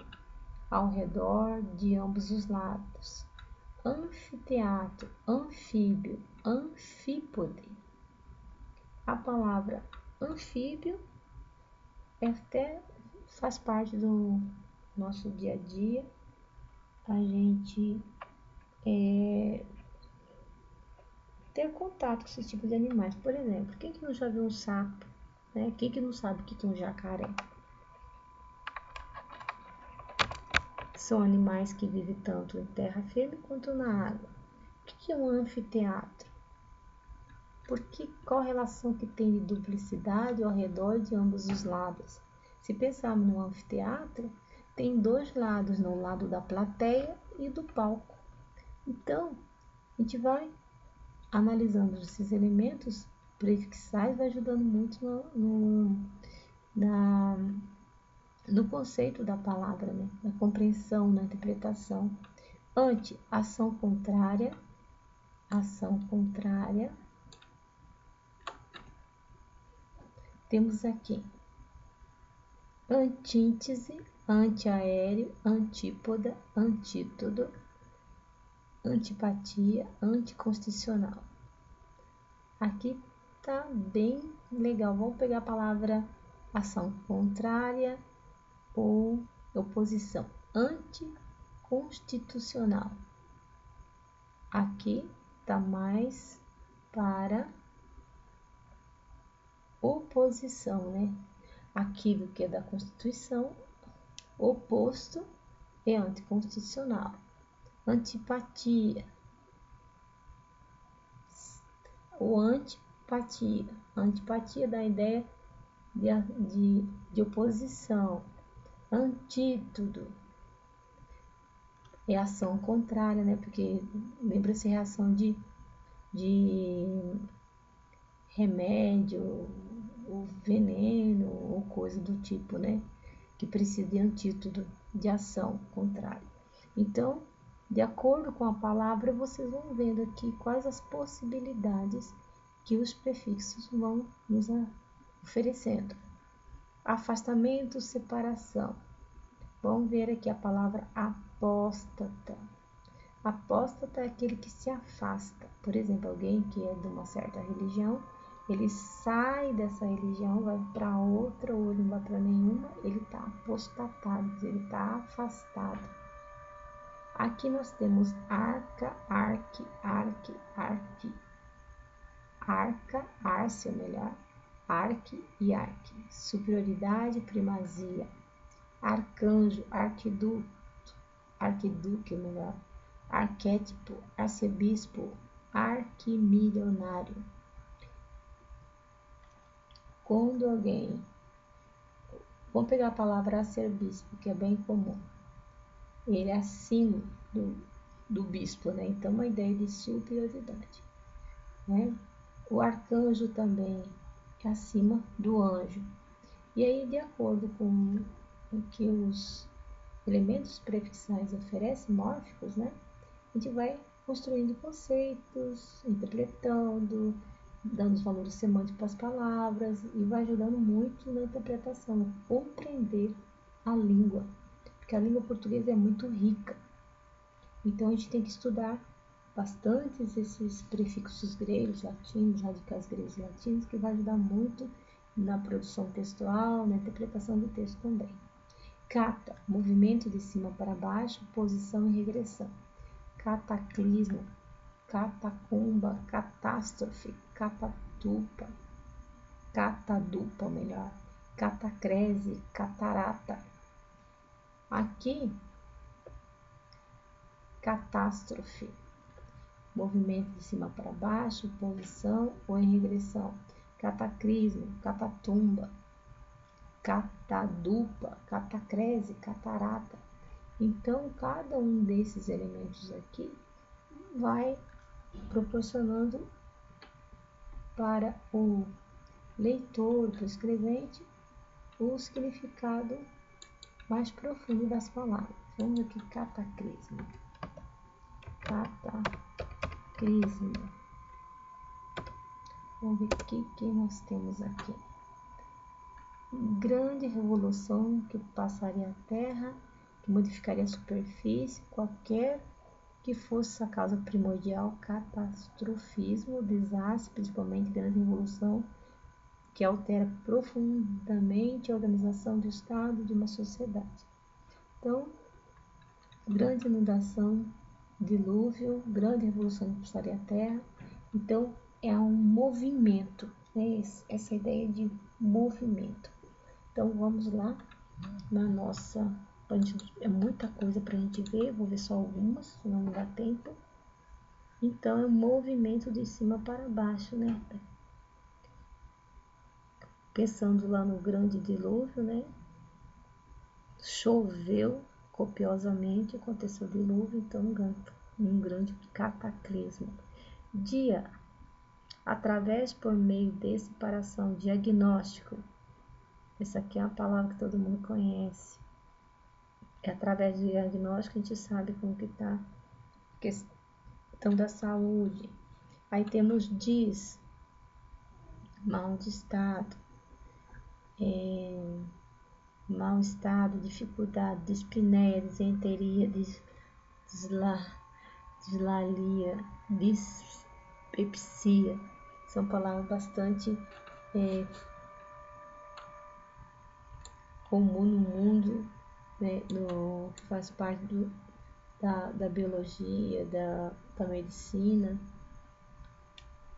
ao redor de ambos os lados. Anfiteatro, anfíbio, anfípode. A palavra anfíbio até faz parte do nosso dia a dia. A gente ter contato com esse tipo de animais. Por exemplo, quem que não já viu um sapo? Né? Quem que não sabe o que é um jacaré? São animais que vivem tanto em terra firme quanto na água. O que é um anfiteatro? Qual a relação que tem de duplicidade ao redor de ambos os lados? Se pensarmos no anfiteatro, tem dois lados, no lado da plateia e do palco. Então, a gente vai analisando esses elementos prefixais, vai ajudando muito no conceito da palavra, né? Na compreensão, na interpretação. Ante, ação contrária. Ação contrária. Temos aqui antíntese, antiaéreo, antípoda, antídoto, antipatia, anticonstitucional. Aqui tá bem legal. Vamos pegar a palavra ação contrária ou oposição. Anticonstitucional. Aqui tá mais para oposição, né? Aquilo que é da Constituição, oposto é anticonstitucional. Antipatia. Ou antipatia. Antipatia dá a ideia de oposição. Antídoto é ação contrária, né? Porque lembra-se reação de remédio, ou veneno, ou coisa do tipo, né? Que precisa de antídoto, de ação contrária. Então, de acordo com a palavra, vocês vão vendo aqui quais as possibilidades que os prefixos vão nos oferecendo. Afastamento, separação. Vamos ver aqui a palavra apóstata. Apóstata é aquele que se afasta. Por exemplo, alguém que é de uma certa religião, ele sai dessa religião, vai para outra, ou ele não vai para nenhuma, ele está apostatado, ele está afastado. Aqui nós temos arca, arque, arque, arque. Arca, arce, ou melhor, arque e arque. Superioridade, primazia. Arcanjo, arquiduque, ou melhor, arquétipo, arcebispo, arquimilionário. Quando alguém... Vamos pegar a palavra arcebispo, que é bem comum. Ele é acima do bispo, né? Então, uma ideia de superioridade, né? O arcanjo também é acima do anjo. E aí, de acordo com o que os elementos prefixais oferecem, mórficos, né? A gente vai construindo conceitos, interpretando, dando os valores semânticos para as palavras e vai ajudando muito na interpretação, compreender a língua, porque a língua portuguesa é muito rica. Então a gente tem que estudar bastante esses prefixos gregos, latinos, radicais gregos e latinos, que vai ajudar muito na produção textual, na interpretação do texto também. Cata, movimento de cima para baixo, posição e regressão. Cataclismo, catacumba, catástrofe, catatupa, catadupa, melhor, catacrese, catarata. Aqui, catástrofe, movimento de cima para baixo, posição ou em regressão. Cataclismo, catatumba, catadupa, catacrese, catarata. Então, cada um desses elementos aqui vai proporcionando para o leitor, para o escrevente, o significado mais profundo das palavras. Vamos aqui, cataclismo. Cataclismo. Vamos ver o que nós temos aqui. grande revolução que passaria a Terra, que modificaria a superfície, qualquer que fosse a causa primordial, catastrofismo, desastre, principalmente grande revolução, que altera profundamente a organização do Estado de uma sociedade. Então, grande inundação, dilúvio, grande revolução que passaria a Terra. Então, é um movimento, né? Essa ideia de movimento. Então, vamos lá na nossa... É muita coisa para a gente ver, vou ver só algumas, senão não dá tempo. Então, é um movimento de cima para baixo, né? Pensando lá no grande dilúvio, né? Choveu copiosamente, aconteceu o dilúvio, então um grande cataclismo. Dia, através por meio de separação, diagnóstico. Essa aqui é uma palavra que todo mundo conhece. É através do diagnóstico que a gente sabe como que está a questão da saúde. Aí temos DIS, mal de estado, mau estado, dificuldade, dispneia, disenteria, dislalia, dispepsia. São palavras bastante comum no mundo, né, faz parte da biologia, da medicina.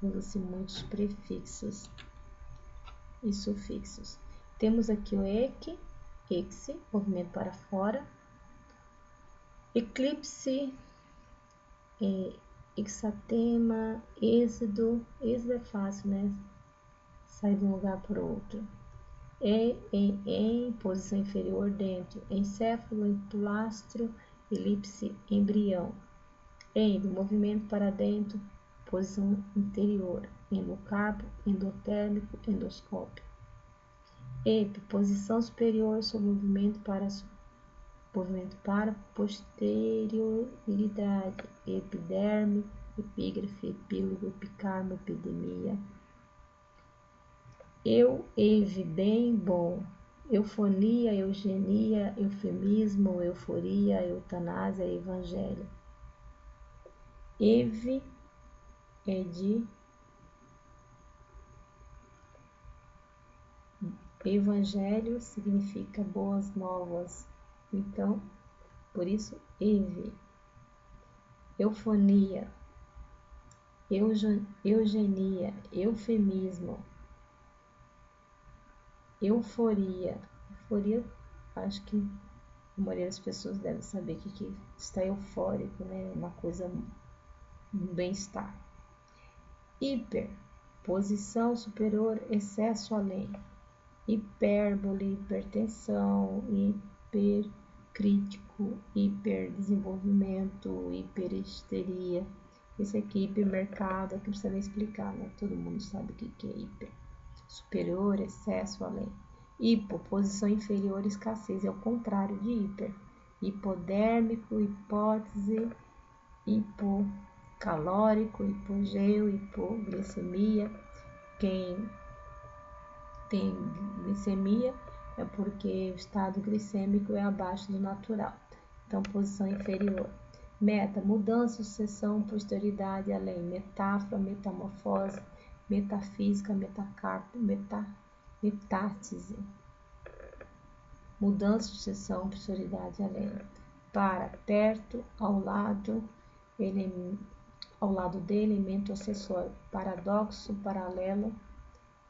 Usa-se muitos prefixos e sufixos. Temos aqui o exe, movimento para fora, eclipse, exatema, êxodo é fácil, né? Sair de um lugar para o outro. Em posição inferior, dentro, encéfalo, emplastro, elipse, embrião. Do movimento para dentro, posição interior, endocarpo, endotérmico, endoscópio. Posição superior, movimento para posterioridade, epiderme, epígrafe, epílogo, epicarmo, epidemia. Bem, bom. Eufonia, eugenia, eufemismo, euforia, eutanásia, evangelho. É de evangelho, significa boas novas. Então, por isso, eufonia, eugenia, eufemismo, euforia, acho que a maioria das pessoas deve saber que está eufórico, né? Uma coisa, um bem-estar. Hiper, posição superior, excesso além. Hipérbole, hipertensão, hipercrítico, hiperdesenvolvimento, hiperhisteria. Esse aqui, hipermercado, aqui não precisa nem explicar, né? Todo mundo sabe o que é hiper. Superior, excesso, além. Hipo, posição inferior, escassez, é o contrário de hiper. Hipodérmico, hipótese, hipocalórico, hipogeu, hipoglicemia. Quem tem glicemia é porque o estado glicêmico é abaixo do natural. Então, posição inferior. Meta, mudança, sucessão, posterioridade, além. Metáfora, metamorfose, metafísica, metacarpo, metástase. Mudança, sucessão, posterioridade, além. Para, perto, ao lado dele, elemento acessório. Paradoxo, paralelo,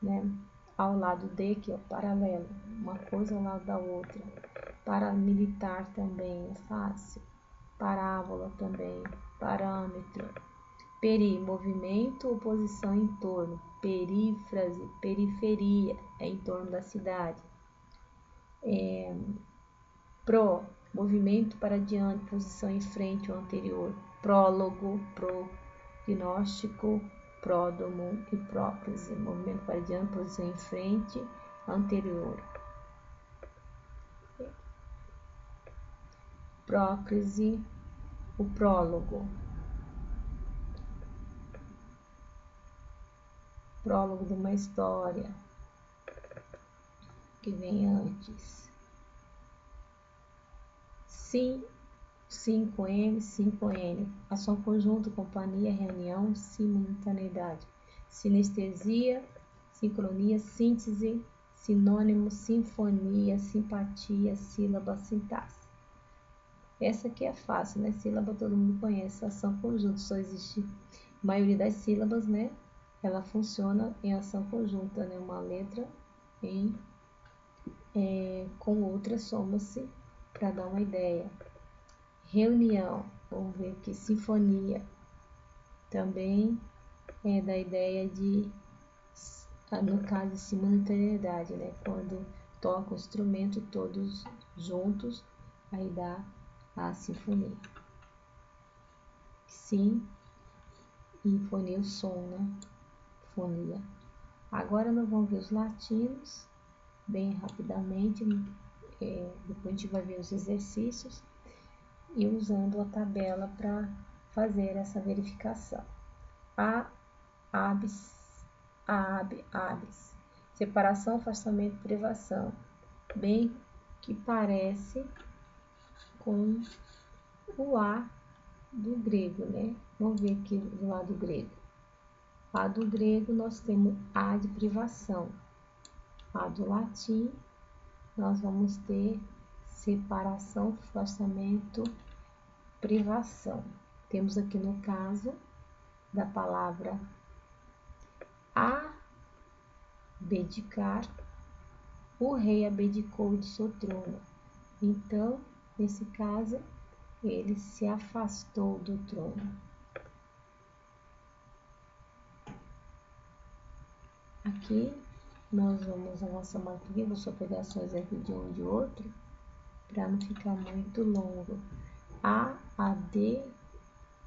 né? Ao lado de, que é o paralelo, uma coisa ao lado da outra. Paramilitar também é fácil. Parábola também, parâmetro. Peri, movimento, oposição em torno. Perífrase, periferia, é em torno da cidade. Pro, movimento para diante, posição em frente ou anterior. Prólogo, prognóstico, pródomo e próclise, movimento para diante, posição em frente, anterior. Próclise, o prólogo. Prólogo de uma história. que vem antes. Sim, 5M, 5N. Ação conjunta, companhia, reunião, simultaneidade. Sinestesia, sincronia, síntese, sinônimo, sinfonia, simpatia, sílaba, sintaxe. Essa aqui é fácil, né? Sílaba todo mundo conhece. Ação conjunta só existe a maioria das sílabas, né? Ela funciona em ação conjunta, né? Uma letra com outra soma-se para dar uma ideia. Reunião, vamos ver aqui, sinfonia, também é da ideia de, no caso, simultaneidade, né? Quando toca o instrumento todos juntos, aí dá a sinfonia. Sim, e fonia, o som, né? Fonia. Agora nós vamos ver os latinos, bem rapidamente, depois a gente vai ver os exercícios e usando a tabela para fazer essa verificação. A, abs, ab, abs. Separação, afastamento, privação. Bem que parece com o A do grego, né? Vamos ver aqui do lado grego. A do grego nós temos A de privação. A do latim nós vamos ter separação, afastamento, privação. Temos aqui no caso da palavra abdicar, o rei abdicou de seu trono. Então, nesse caso, ele se afastou do trono. Aqui nós vamos avançar mais um pouquinho, vou só pegar só exemplo de um e de outro, para não ficar muito longo. A, AD,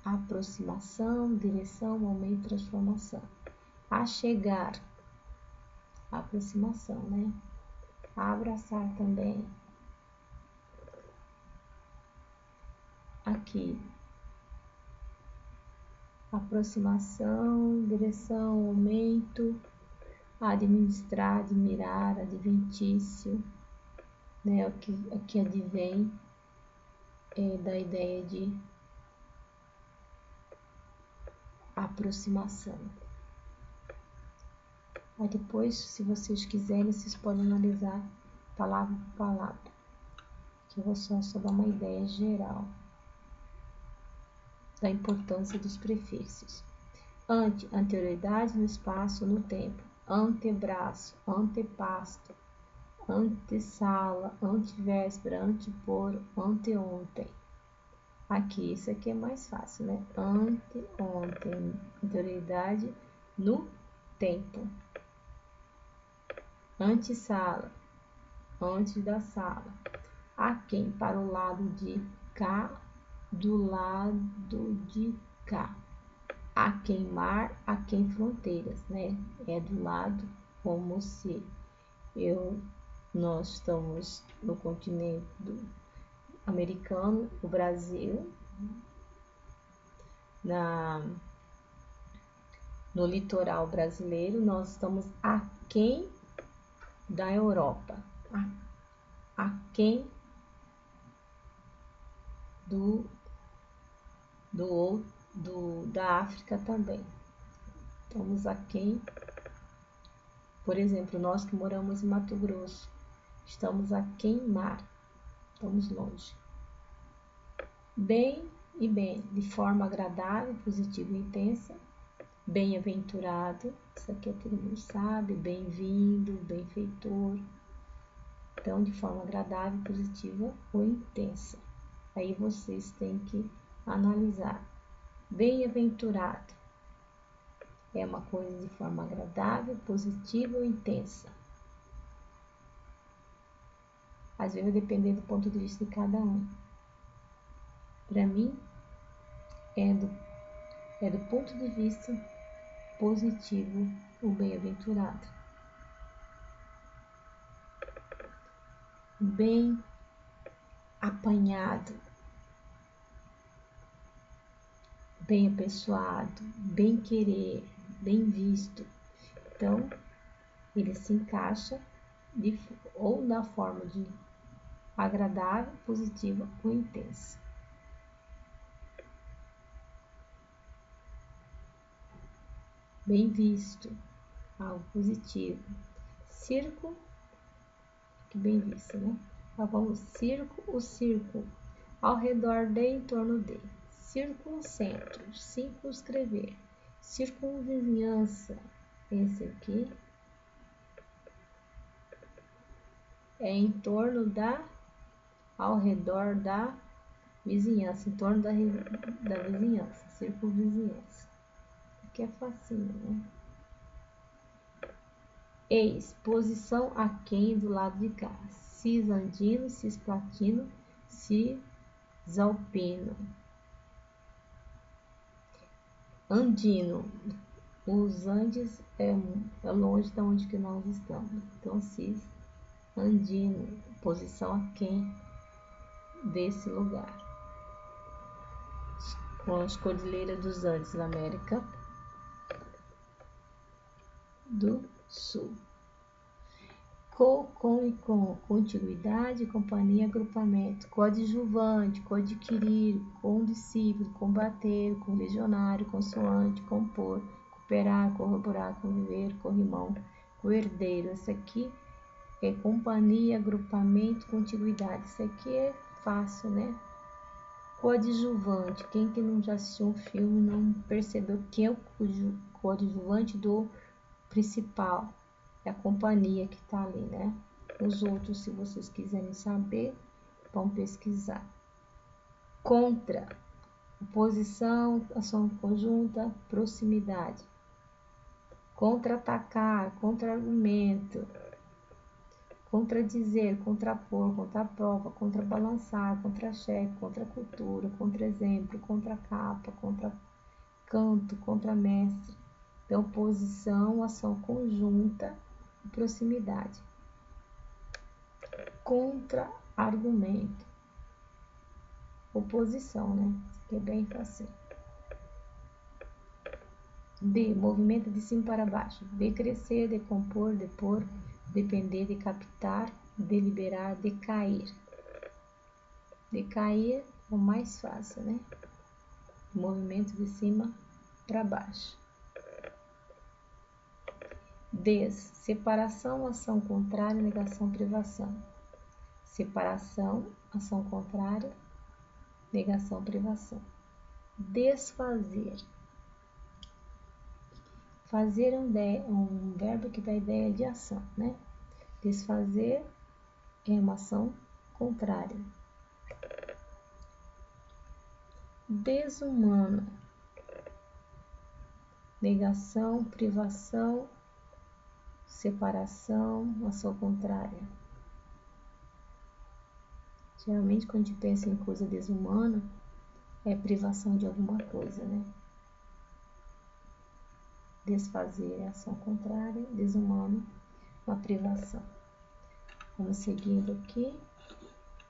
aproximação, direção, momento, transformação. A chegar, aproximação, né? A abraçar também. Aqui, aproximação, direção, momento, administrar, admirar, adventício, né? O que advém da ideia de aproximação. Aí depois, se vocês quiserem, vocês podem analisar palavra por palavra, que eu vou só dar uma ideia geral da importância dos prefixos. Ante, anterioridade no espaço, no tempo. Antebraço, antepasto, antessala, antevéspera, antepor, anteontem. Aqui, isso aqui é mais fácil, né? Anteontem, anterioridade no tempo. Antessala, antes da sala. A quem, para o lado de cá, do lado de cá. A queimar, a quem fronteiras, né? É do lado como se nós estamos no continente americano, o Brasil, no litoral brasileiro, nós estamos aquém da Europa, aquém da África também. Estamos aquém, por exemplo, nós que moramos em Mato Grosso, estamos a queimar, estamos longe. Bem e bem, de forma agradável, positiva e intensa. Bem-aventurado, isso aqui todo mundo sabe, bem-vindo, benfeitor. Então, de forma agradável, positiva ou intensa. Aí vocês têm que analisar. Bem-aventurado é uma coisa de forma agradável, positiva ou intensa. Às vezes vai depender do ponto de vista de cada um. Para mim, é do ponto de vista positivo o bem-aventurado. Bem apanhado, bem apessoado, bem querer, bem visto. Então, ele se encaixa ou na forma de agradável, positiva ou intensa. Bem visto, algo positivo. Circo, que bem visto, né? Vamos, circo, o círculo, ao redor de, em torno de. Círculo, centro, circunscrever. Circunvizinhança, esse aqui é em torno da, ao redor da vizinhança, em torno da vizinhança, circunvizinhança. Aqui é facinho, né? Eis, posição aquém do lado de cá. Cisandino, cisplatino, cisalpino. Andino. Os Andes é longe de onde que nós estamos. Então, cisandino, posição aquém desse lugar. Com as cordilheiras dos Andes na América do Sul. Com e com, contiguidade, companhia, agrupamento, coadjuvante, coadquirir, condiscípulo, combater, correligionário, consoante, compor, cooperar, corroborar, conviver, corrimão, coerdeiro. Esse aqui é companhia, agrupamento, contiguidade. Isso aqui é fácil, né? Coadjuvante, quem que não já assistiu um filme não percebeu quem é o coadjuvante do principal? É a companhia que está ali, né? Os outros, se vocês quiserem saber, vão pesquisar. Contra, oposição, ação conjunta, proximidade. Contra-atacar, contra-argumento. Contradizer, contrapor, contraprova, contrabalançar, contra-cheque, contra-cultura, contra-exemplo, contra-capa, contra-canto, contra-mestre. Então, posição, ação conjunta e proximidade. Contra-argumento. Oposição, né? Isso aqui é bem fácil. D, movimento de cima para baixo. Decrescer, decompor, depor, depender, decaptar, deliberar, decair. Decair é o mais fácil, né? Movimento de cima para baixo. Des, separação, ação contrária, negação, privação. Separação, ação contrária, negação, privação. Desfazer. Fazer é um verbo que dá ideia de ação, né? Desfazer é uma ação contrária. Desumano. Negação, privação, separação, ação contrária. Geralmente, quando a gente pensa em coisa desumana, é privação de alguma coisa, né? Desfazer é ação contrária, desumano, uma privação. Vamos seguindo aqui.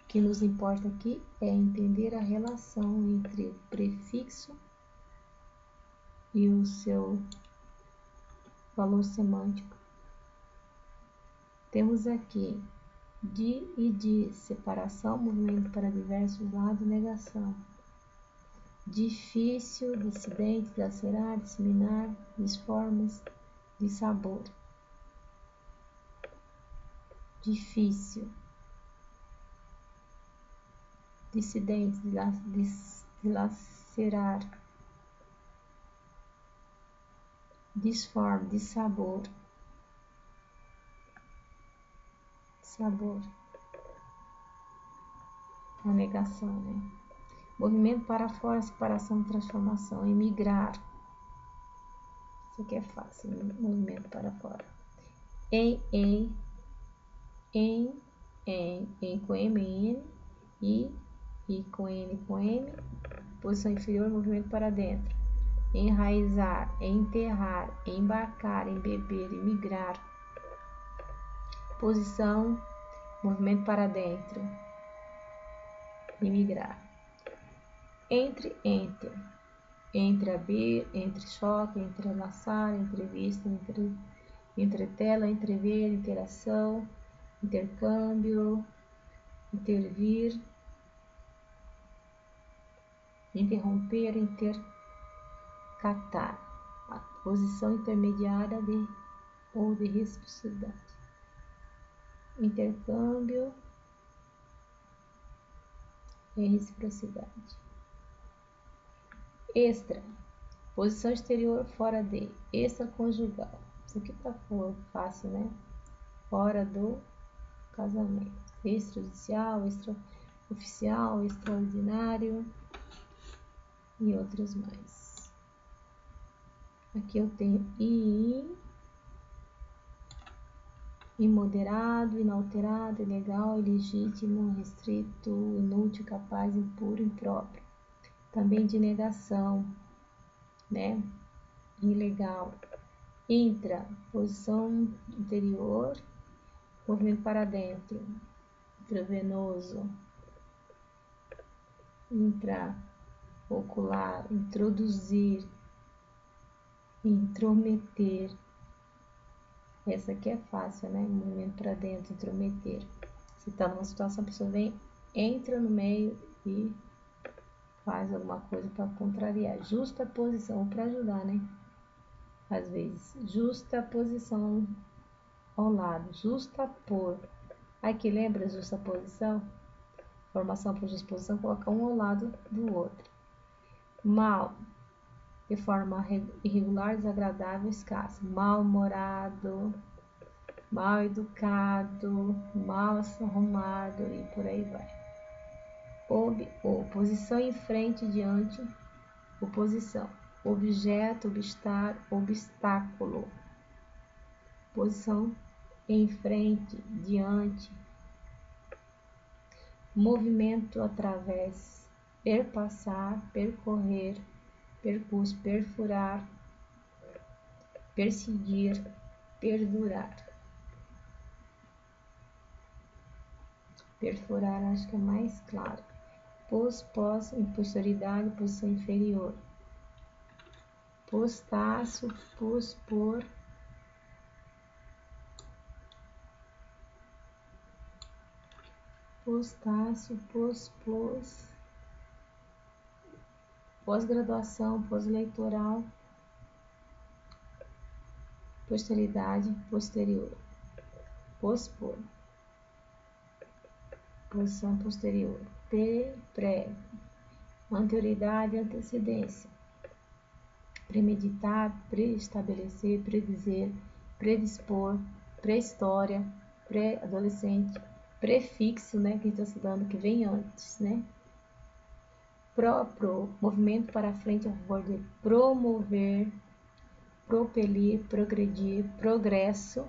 O que nos importa aqui é entender a relação entre o prefixo e o seu valor semântico. Temos aqui de e de, separação, movimento para diversos lados, negação. Difícil, dissidente, dilacerar, disseminar, disformes, dissabor. Difícil. Dissidente, dilacerar. Disforme, dissabor. Sabor. A negação, né? Movimento para fora, separação, transformação. Emigrar. Isso aqui é fácil, né? Movimento para fora. Em com M, N, I com N, com M. Posição inferior, movimento para dentro. Enraizar, enterrar, embarcar, embeber, emigrar. Posição, movimento para dentro. Emigrar. Entre, abrir, entre choque, entrelaçar, entrevista, entretela, entrever, interação, intercâmbio, intervir, interromper, intercatar, a posição intermediária ou de reciprocidade, intercâmbio e reciprocidade. Extra, posição exterior fora de, extraconjugal, isso aqui tá fácil, né? Fora do casamento, extrajudicial, extraoficial, extraordinário e outros mais. Aqui eu tenho imoderado, inalterado, ilegal, ilegítimo, restrito, inútil, capaz, impuro, impróprio. Também de negação, né? Ilegal. Intra, posição interior, movimento para dentro, intravenoso, intraocular, introduzir, intrometer. Essa aqui é fácil, né? Movimento para dentro, intrometer. Se tá numa situação, a pessoa entra no meio e faz alguma coisa para contrariar. Justa posição, para ajudar, né? Às vezes, justa posição ao lado, justapor. Aqui lembra justa posição? Formação por disposição, colocar um ao lado do outro. Mal, de forma irregular, desagradável, escassa. Mal-humorado, mal educado, mal arrumado e por aí vai. Posição em frente, diante, oposição. Objeto, obstar, obstáculo. Posição em frente, diante. Movimento através, perpassar, percorrer, percurso, perfurar, perseguir, perdurar. Perfurar acho que é mais claro. Pós, em posterioridade, posição inferior. Postaço, pospor. Postácio, pospôs. Pós-graduação, pós-eleitoral. Posteridade, posterior. Pospor. Posição posterior. Pré. Anterioridade, antecedência. Premeditar, pré-estabelecer, predizer, predispor, pré-história, pré-adolescente, prefixo, né, que a gente está estudando, que vem antes, né? Próprio, movimento para frente a favor de promover, propelir, progredir, progresso.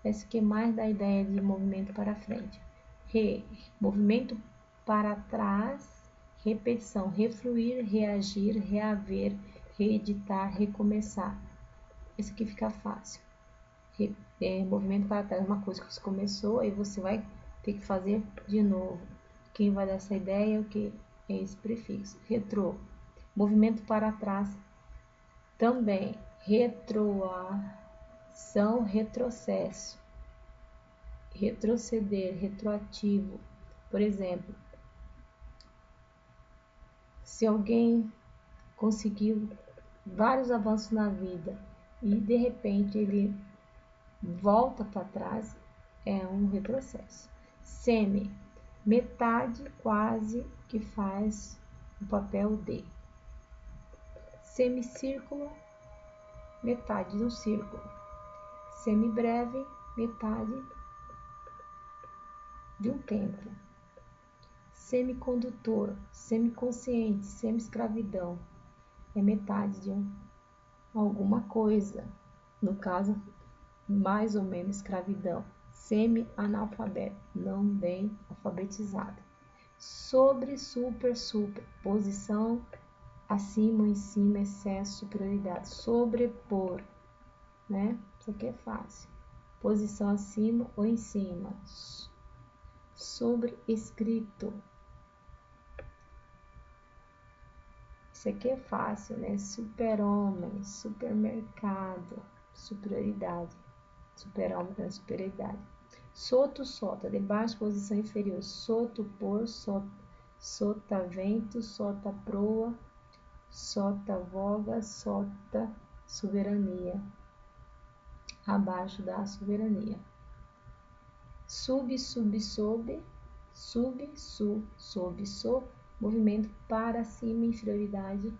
Esse aqui é mais da ideia de movimento para frente. Movimento para trás, repetição, refluir, reagir, reaver, reeditar, recomeçar. Esse aqui fica fácil. Movimento para trás, uma coisa que você começou, aí você vai ter que fazer de novo. Quem vai dar essa ideia é o que? É esse prefixo. Retrô, movimento para trás. Também, retroação, retrocesso. Retroceder, retroativo. Por exemplo, se alguém conseguiu vários avanços na vida e de repente ele volta para trás, é um retrocesso. Semi, metade quase que faz o papel de. Semicírculo, metade do círculo. Semibreve, metade de um tempo. Semicondutor, semiconsciente, semi-escravidão. É metade de alguma coisa. No caso, mais ou menos escravidão. Semi-analfabeto, não bem alfabetizado. Sobre, super, posição, acima, em cima, excesso, superioridade. Sobrepor, né? Isso aqui é fácil. Posição acima ou em cima. Sobrescrito. Isso aqui é fácil, né? Super-homem, supermercado, superioridade. Super-homem da superioridade. Soto, sota, debaixo, posição inferior. Soto, por, sotavento, sota, proa, sota, voga, sota, soberania. Abaixo da soberania. Sub, sub, sob, sub, su, sob, so, movimento para cima, inferioridade,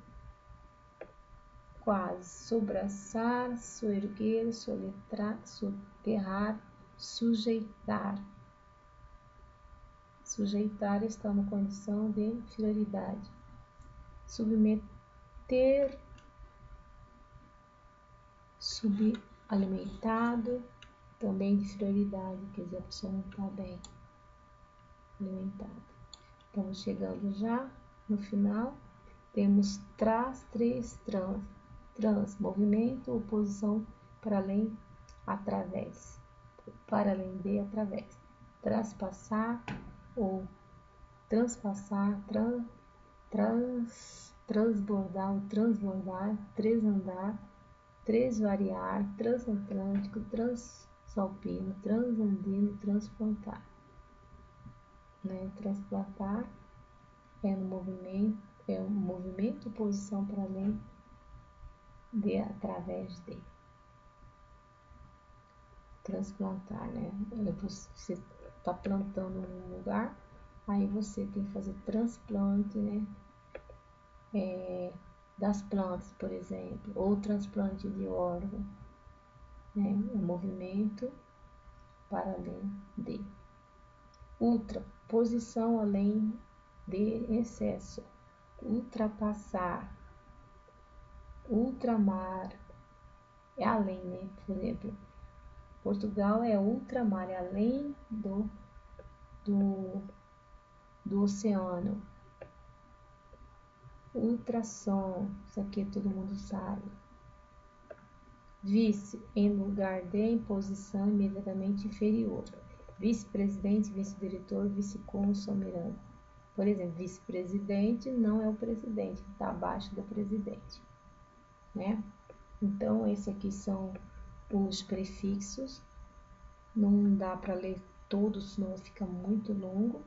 quase, sobraçar, soerguer, soletrar, soterrar, sujeitar. Sujeitar está numa condição de inferioridade. Submeter, subalimentado, também de inferioridade, quer dizer, a pessoa não está bem alimentada. Estamos chegando já no final. Temos trás, três, trans, movimento, oposição, para além, através, para além de, através, traspassar ou transpassar, transbordar ou transbordar, transandar, transvariar, transatlântico, transalpino, transandino, transplantar. Transplantar é um movimento, posição para além de, através de. Transplantar, Você está plantando num lugar, aí você tem que fazer transplante, das plantas, por exemplo, ou transplante de órgão, Um movimento para além de. Ultra, posição além de excesso. Ultrapassar, ultramar, é além, Por exemplo, Portugal é ultramar, é além do oceano. Ultrassom, isso aqui todo mundo sabe. Vice, em lugar de, em posição imediatamente inferior. Vice-presidente, vice-diretor, vice-cônsul, almirante. Por exemplo, vice-presidente não é o presidente, está abaixo do presidente, Então, esses aqui são os prefixos. Não dá para ler todos, senão fica muito longo,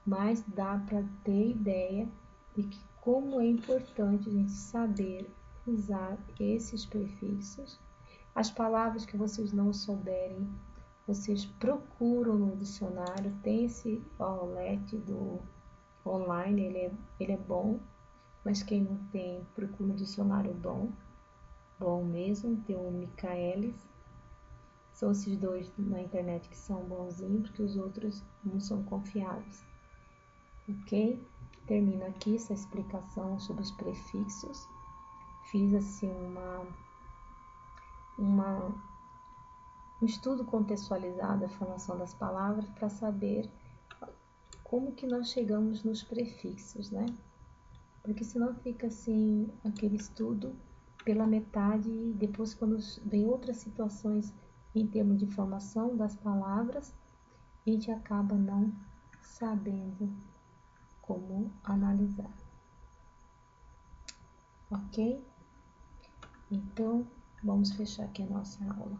mas dá para ter ideia de que como é importante a gente saber usar esses prefixos. As palavras que vocês não souberem, vocês procuram no dicionário. Tem esse OLET do online, ele é bom, mas quem não tem, procura um dicionário bom mesmo. Tem o Michaelis. São esses dois na internet que são bonzinhos, porque os outros não são confiáveis. Ok? Termino aqui essa explicação sobre os prefixos. Fiz assim um estudo contextualizado da formação das palavras para saber como que nós chegamos nos prefixos, Porque senão fica assim aquele estudo pela metade e depois quando vem outras situações em termos de formação das palavras, a gente acaba não sabendo como analisar. Ok? Então, vamos fechar aqui a nossa aula.